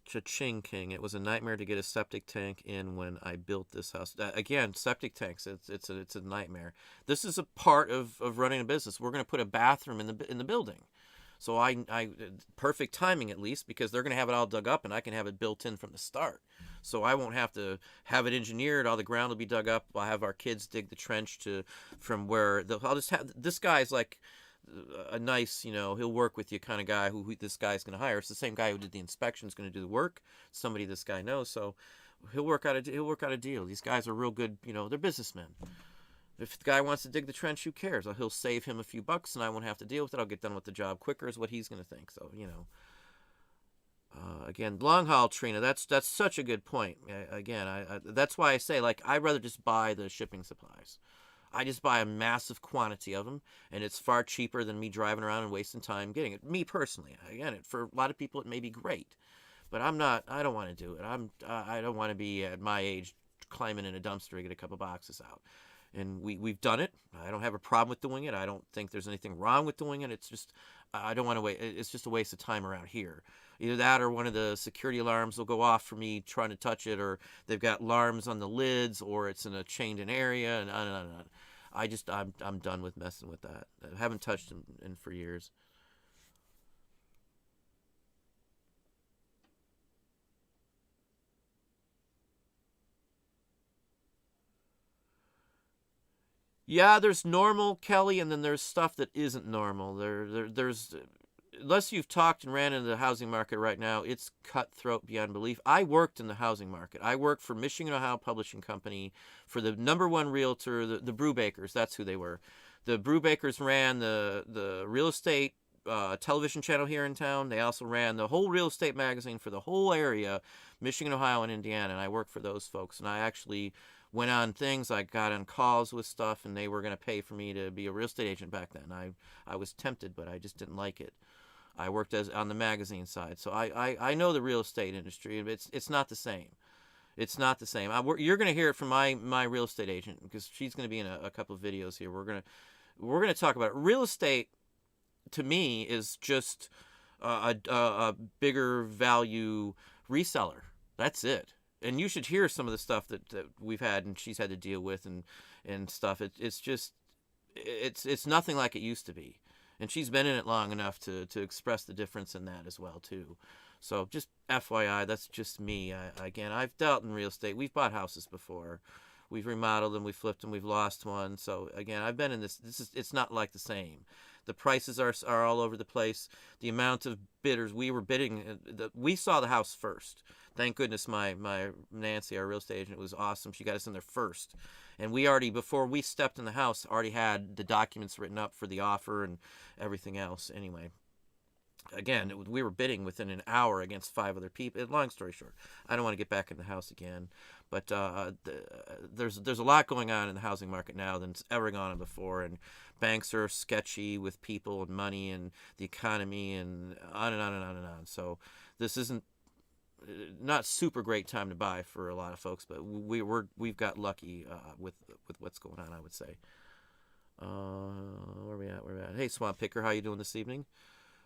Cha-ching King. It was a nightmare to get a septic tank in when I built this house. Again, septic tanks. It's a nightmare. This is a part of running a business. We're going to put a bathroom in the building. So I perfect timing at least, because they're going to have it all dug up and I can have it built in from the start. So I won't have to have it engineered. All the ground will be dug up. I'll have our kids dig the trench from where I'll just have. This guy's like a nice, he'll work with you kind of guy who this guy's going to hire. It's the same guy who did the inspection is going to do the work. Somebody this guy knows. So he'll work out a deal. These guys are real good. They're businessmen. If the guy wants to dig the trench, who cares? He'll save him a few bucks, and I won't have to deal with it. I'll get done with the job quicker, is what he's going to think. So, Again, long haul, Trina. That's such a good point. Again, that's why I say, like, I'd rather just buy the shipping supplies. I just buy a massive quantity of them, and it's far cheaper than me driving around and wasting time getting it. Me personally, again, for a lot of people, it may be great, but I'm not. I don't want to do it. I don't want to be at my age climbing in a dumpster to get a couple boxes out. And we've done it. I don't have a problem with doing it. I don't think there's anything wrong with doing it. It's just I don't want to wait. It's just a waste of time around here. Either that or one of the security alarms will go off for me trying to touch it, or they've got alarms on the lids, or it's in a chained-in area, and on and on and on. I'm done with messing with that. I haven't touched them in for years. Yeah, there's normal, Kelly, and then there's stuff that isn't normal. There's unless you've talked and ran into the housing market right now, it's cutthroat beyond belief. I worked in the housing market. I worked for Michigan Ohio Publishing Company for the number one realtor, the Brewbakers. That's who they were. The Brewbakers ran the real estate television channel here in town. They also ran the whole real estate magazine for the whole area, Michigan, Ohio, and Indiana. And I worked for those folks. And I actually went on things. I got on calls with stuff, and they were going to pay for me to be a real estate agent back then. I was tempted, but I just didn't like it. I worked as on the magazine side, so I know the real estate industry. It's not the same. It's not the same. You're going to hear it from my real estate agent, because she's going to be in a couple of videos here. We're gonna talk about it. Real estate. To me, is just a bigger value reseller. That's it. And you should hear some of the stuff that we've had and she's had to deal with and stuff. It's just it's nothing like it used to be. And she's been in it long enough to express the difference in that as well too. So just FYI, that's just me. Again, I've dealt in real estate. We've bought houses before. We've remodeled them, we've flipped them, we've lost one. So again, I've been in this. It's not like the same. The prices are all over the place. The amount of bidders we were bidding, we saw the house first. Thank goodness my Nancy, our real estate agent, was awesome. She got us in there first. And we already, before we stepped in the house, already had the documents written up for the offer and everything else. Anyway, again, we were bidding within an hour against 5 other people. Long story short, I don't want to get back in the house again. But there's a lot going on in the housing market now than's ever gone on before. And banks are sketchy with people and money and the economy and on and on and on and on. So this isn't not super great time to buy for a lot of folks, but we've got lucky with what's going on, I would say. Where we at? Hey, Swamp Picker, how you doing this evening?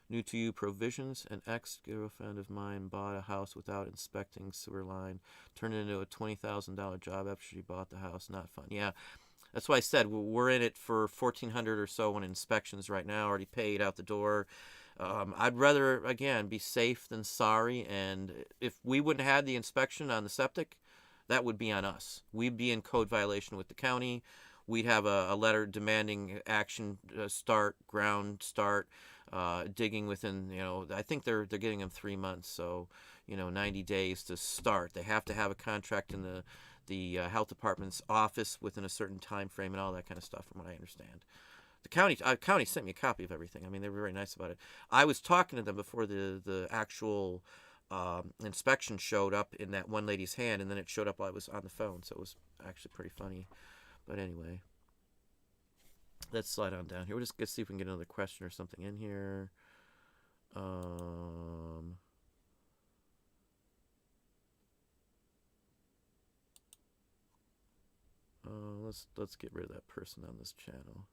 New to you provisions. An ex-girlfriend of mine bought a house without inspecting sewer line. Turned it into a $20,000 job after she bought the house. Not fun. Yeah, that's why I said we're in it for $1,400 or so on inspections right now. Already paid out the door. I'd rather, again, be safe than sorry. And if we wouldn't have had the inspection on the septic, that would be on us. We'd be in code violation with the county. We'd have a letter demanding action ground start. Digging within, I think they're getting them 3 months, so 90 days to start. They have to have a contract in the health department's office within a certain time frame and all that kind of stuff, from what I understand. The county sent me a copy of everything. I mean, they were very nice about it. I was talking to them before the actual inspection showed up in that one lady's hand, and then it showed up while I was on the phone, so it was actually pretty funny. But anyway. Let's slide on down here. We'll just see if we can get another question or something in here. Let's get rid of that person on this channel.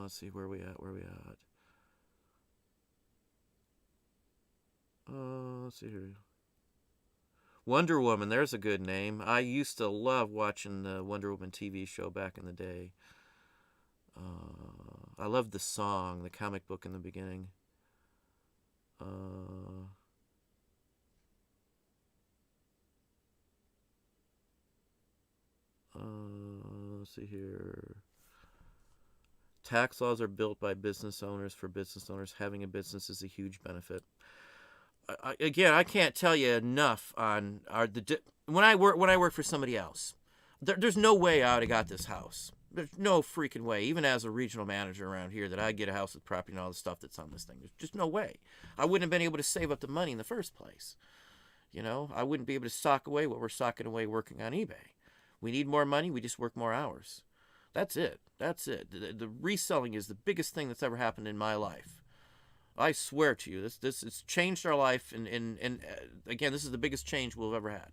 Let's see where we at. Let's see here. Wonder Woman, there's a good name. I used to love watching the Wonder Woman TV show back in the day. I loved the song, the comic book in the beginning. Let's see here. Tax laws are built by business owners for business owners. Having a business is a huge benefit. Again, I can't tell you enough on when I work for somebody else. There's no way I would have got this house. There's no freaking way, even as a regional manager around here, that I'd get a house with property and all the stuff that's on this thing. There's just no way. I wouldn't have been able to save up the money in the first place. I wouldn't be able to sock away what we're socking away working on eBay. We need more money, we just work more hours. That's it. That's it. The reselling is the biggest thing that's ever happened in my life. I swear to you, this has changed our life, and again, this is the biggest change we've ever had.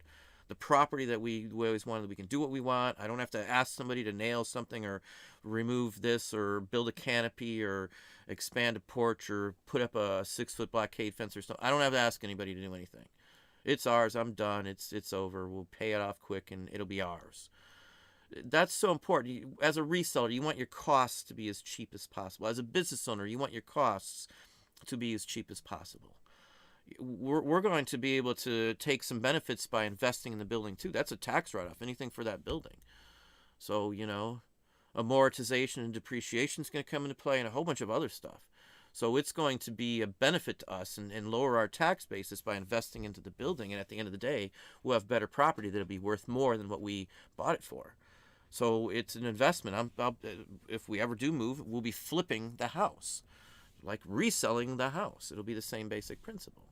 The property that we always wanted, we can do what we want. I don't have to ask somebody to nail something or remove this or build a canopy or expand a porch or put up a 6-foot blockade fence or something. I don't have to ask anybody to do anything. It's ours. I'm done. It's over. We'll pay it off quick and it'll be ours. That's so important. As a reseller, you want your costs to be as cheap as possible. As a business owner, you want your costs to be as cheap as possible. We're going to be able to take some benefits by investing in the building too. That's a tax write-off, anything for that building. So, amortization and depreciation is going to come into play and a whole bunch of other stuff. So it's going to be a benefit to us and lower our tax basis by investing into the building. And at the end of the day, we'll have better property that'll be worth more than what we bought it for. So it's an investment. If we ever do move, we'll be flipping the house, like reselling the house. It'll be the same basic principle.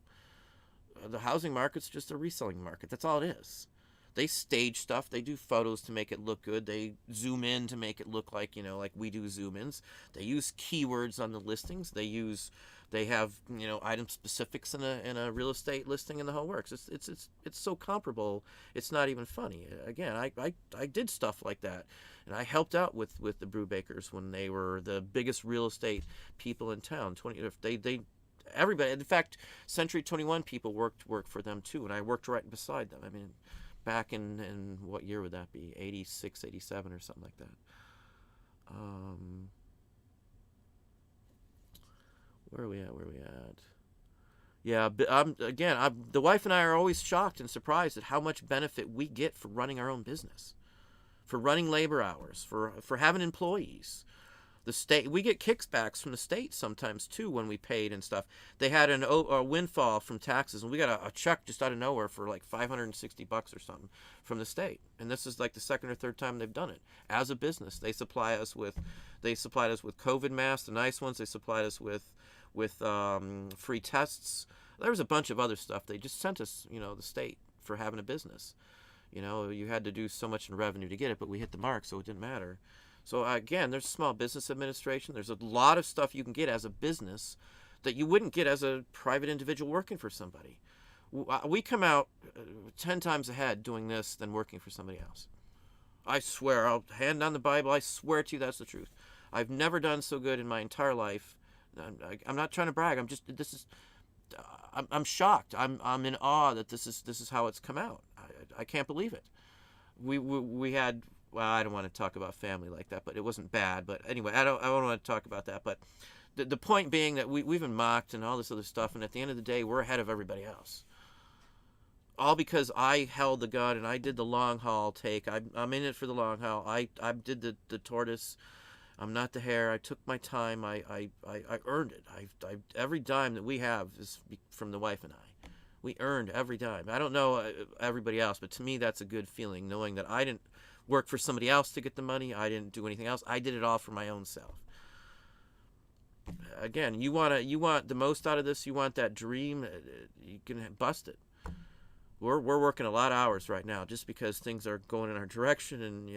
The housing market's just a reselling market. That's all it is. They stage stuff. They do photos to make it look good. They zoom in to make it look like, like we do zoom ins. They use keywords on the listings. They have, item specifics in a real estate listing and the whole works. It's so comparable. It's not even funny. Again, I did stuff like that. And I helped out with the Brewbakers when they were the biggest real estate people in town. Everybody, in fact, Century 21 people worked for them too, and I worked right beside them. I mean, back in what year would that be? 86, 87 or something like that. Where are we at? Yeah, but the wife and I are always shocked and surprised at how much benefit we get for running our own business, for running labor hours, for having employees. The state, we get kickbacks from the state sometimes too when we paid and stuff. They had a windfall from taxes, and we got a check just out of nowhere for like $560 or something from the state. And this is like the second or third time they've done it. As a business, they supplied us with COVID masks, the nice ones. They supplied us with free tests. There was a bunch of other stuff. They just sent us, the state, for having a business. You had to do so much in revenue to get it, but we hit the mark, so it didn't matter. So again, there's Small Business Administration. There's a lot of stuff you can get as a business that you wouldn't get as a private individual working for somebody. We come out 10 times ahead doing this than working for somebody else. I swear, I'll hand on the Bible, I swear to you that's the truth. I've never done so good in my entire life. I'm not trying to brag. I'm shocked. I'm in awe that this is how it's come out. I can't believe it. We had, well, I don't want to talk about family like that, but it wasn't bad. But anyway, I don't want to talk about that. But the point being that we've been mocked and all this other stuff, and at the end of the day, we're ahead of everybody else. All because I held the gun and I did the long haul take. I'm in it for the long haul. I did the tortoise. I'm not the hare. I took my time. I earned it. Every dime that we have is from the wife and I. We earned every dime. I don't know everybody else, but to me that's a good feeling, knowing that I didn't work for somebody else to get the money. I didn't do anything else. I did it all for my own self. Again, you want the most out of this. You want that dream. You can bust it. We're working a lot of hours right now just because things are going in our direction, and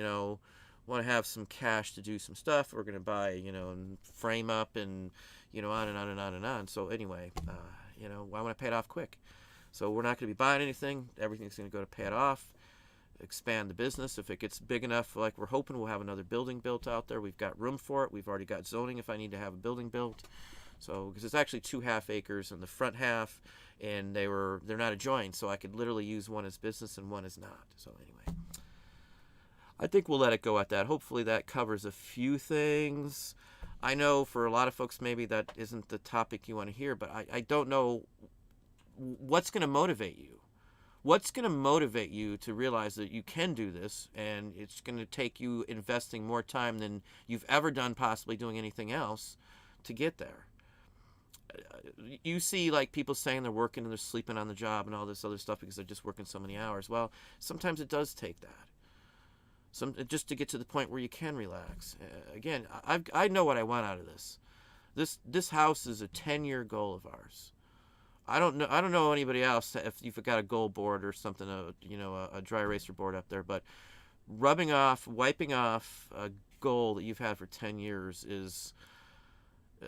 want to have some cash to do some stuff. We're going to buy, and frame up, and on and on and on and on. So anyway, I want to pay it off quick. So we're not going to be buying anything. Everything's going to go to pay it off, expand the business. If it gets big enough, like we're hoping, we'll have another building built out there. We've got room for it. We've already got zoning if I need to have a building built. So, because it's actually 2.5 acres in the front half, and they're not adjoined, so I could literally use one as business and one as not. So anyway, I think we'll let it go at that. Hopefully that covers a few things. I know for a lot of folks maybe that isn't the topic you want to hear, but I don't know what's going to motivate you. What's going to motivate you to realize that you can do this, and it's going to take you investing more time than you've ever done possibly doing anything else to get there. You see like people saying they're working and they're sleeping on the job and all this other stuff because they're just working so many hours. Well, sometimes it does take that. just to get to the point where you can relax. Again, I know what I want out of this. This house is a 10-year goal of ours. I don't know anybody else if you've got a goal board or something, a dry eraser board up there, but wiping off a goal that you've had for 10 years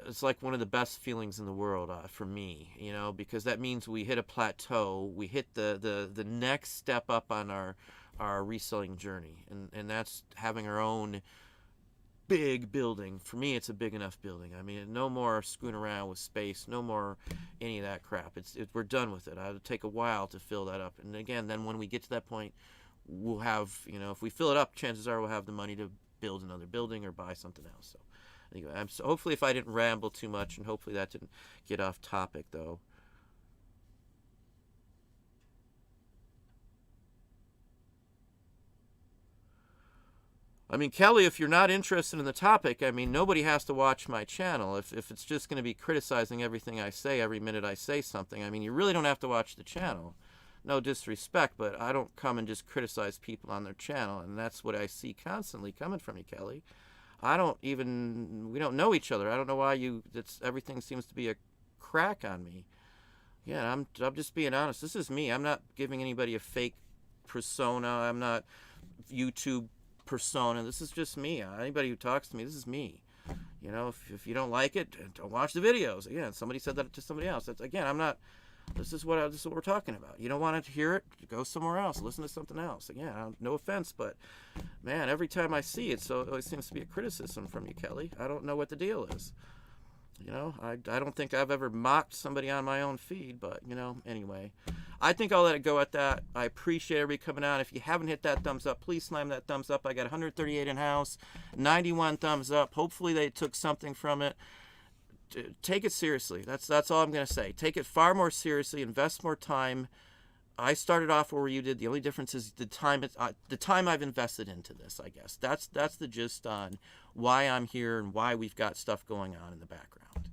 it's like one of the best feelings in the world for me, because that means we hit a plateau, we hit the next step up on our reselling journey, and that's having our own big building. For me, it's a big enough building. I mean, no more screwing around with space, no more any of that crap. We're done with it. It'll take a while to fill that up, and again, then when we get to that point, we'll have, if we fill it up, chances are we'll have the money to build another building or buy something else. So anyway, hopefully if I didn't ramble too much, and hopefully that didn't get off topic though. I mean, Kelly, if you're not interested in the topic, I mean, nobody has to watch my channel. If it's just going to be criticizing everything I say every minute I say something, I mean, you really don't have to watch the channel. No disrespect, but I don't come and just criticize people on their channel, and that's what I see constantly coming from you, Kelly. We don't know each other. I don't know why everything seems to be a crack on me. Yeah, I'm just being honest. This is me. I'm not giving anybody a fake persona. I'm not YouTube persona. This is just me. Anybody who talks to me, this is me. If you don't like it, don't watch the videos. Again, somebody said that to somebody else. This is what we're talking about. You don't want to hear it, go somewhere else, listen to something else. Again, no offense, but man, every time I see it, so it always seems to be a criticism from you, Kelly. I don't know what the deal is. I don't think I've ever mocked somebody on my own feed, but anyway, I think I'll let it go at that. I appreciate everybody coming out. If you haven't hit that thumbs up, please slam that thumbs up. I got 138 in house, 91 thumbs up. Hopefully they took something from it. Take it seriously. That's all I'm going to say. Take it far more seriously. Invest more time. I started off where you did. The only difference is the time I've invested into this, I guess. That's the gist on why I'm here and why we've got stuff going on in the background.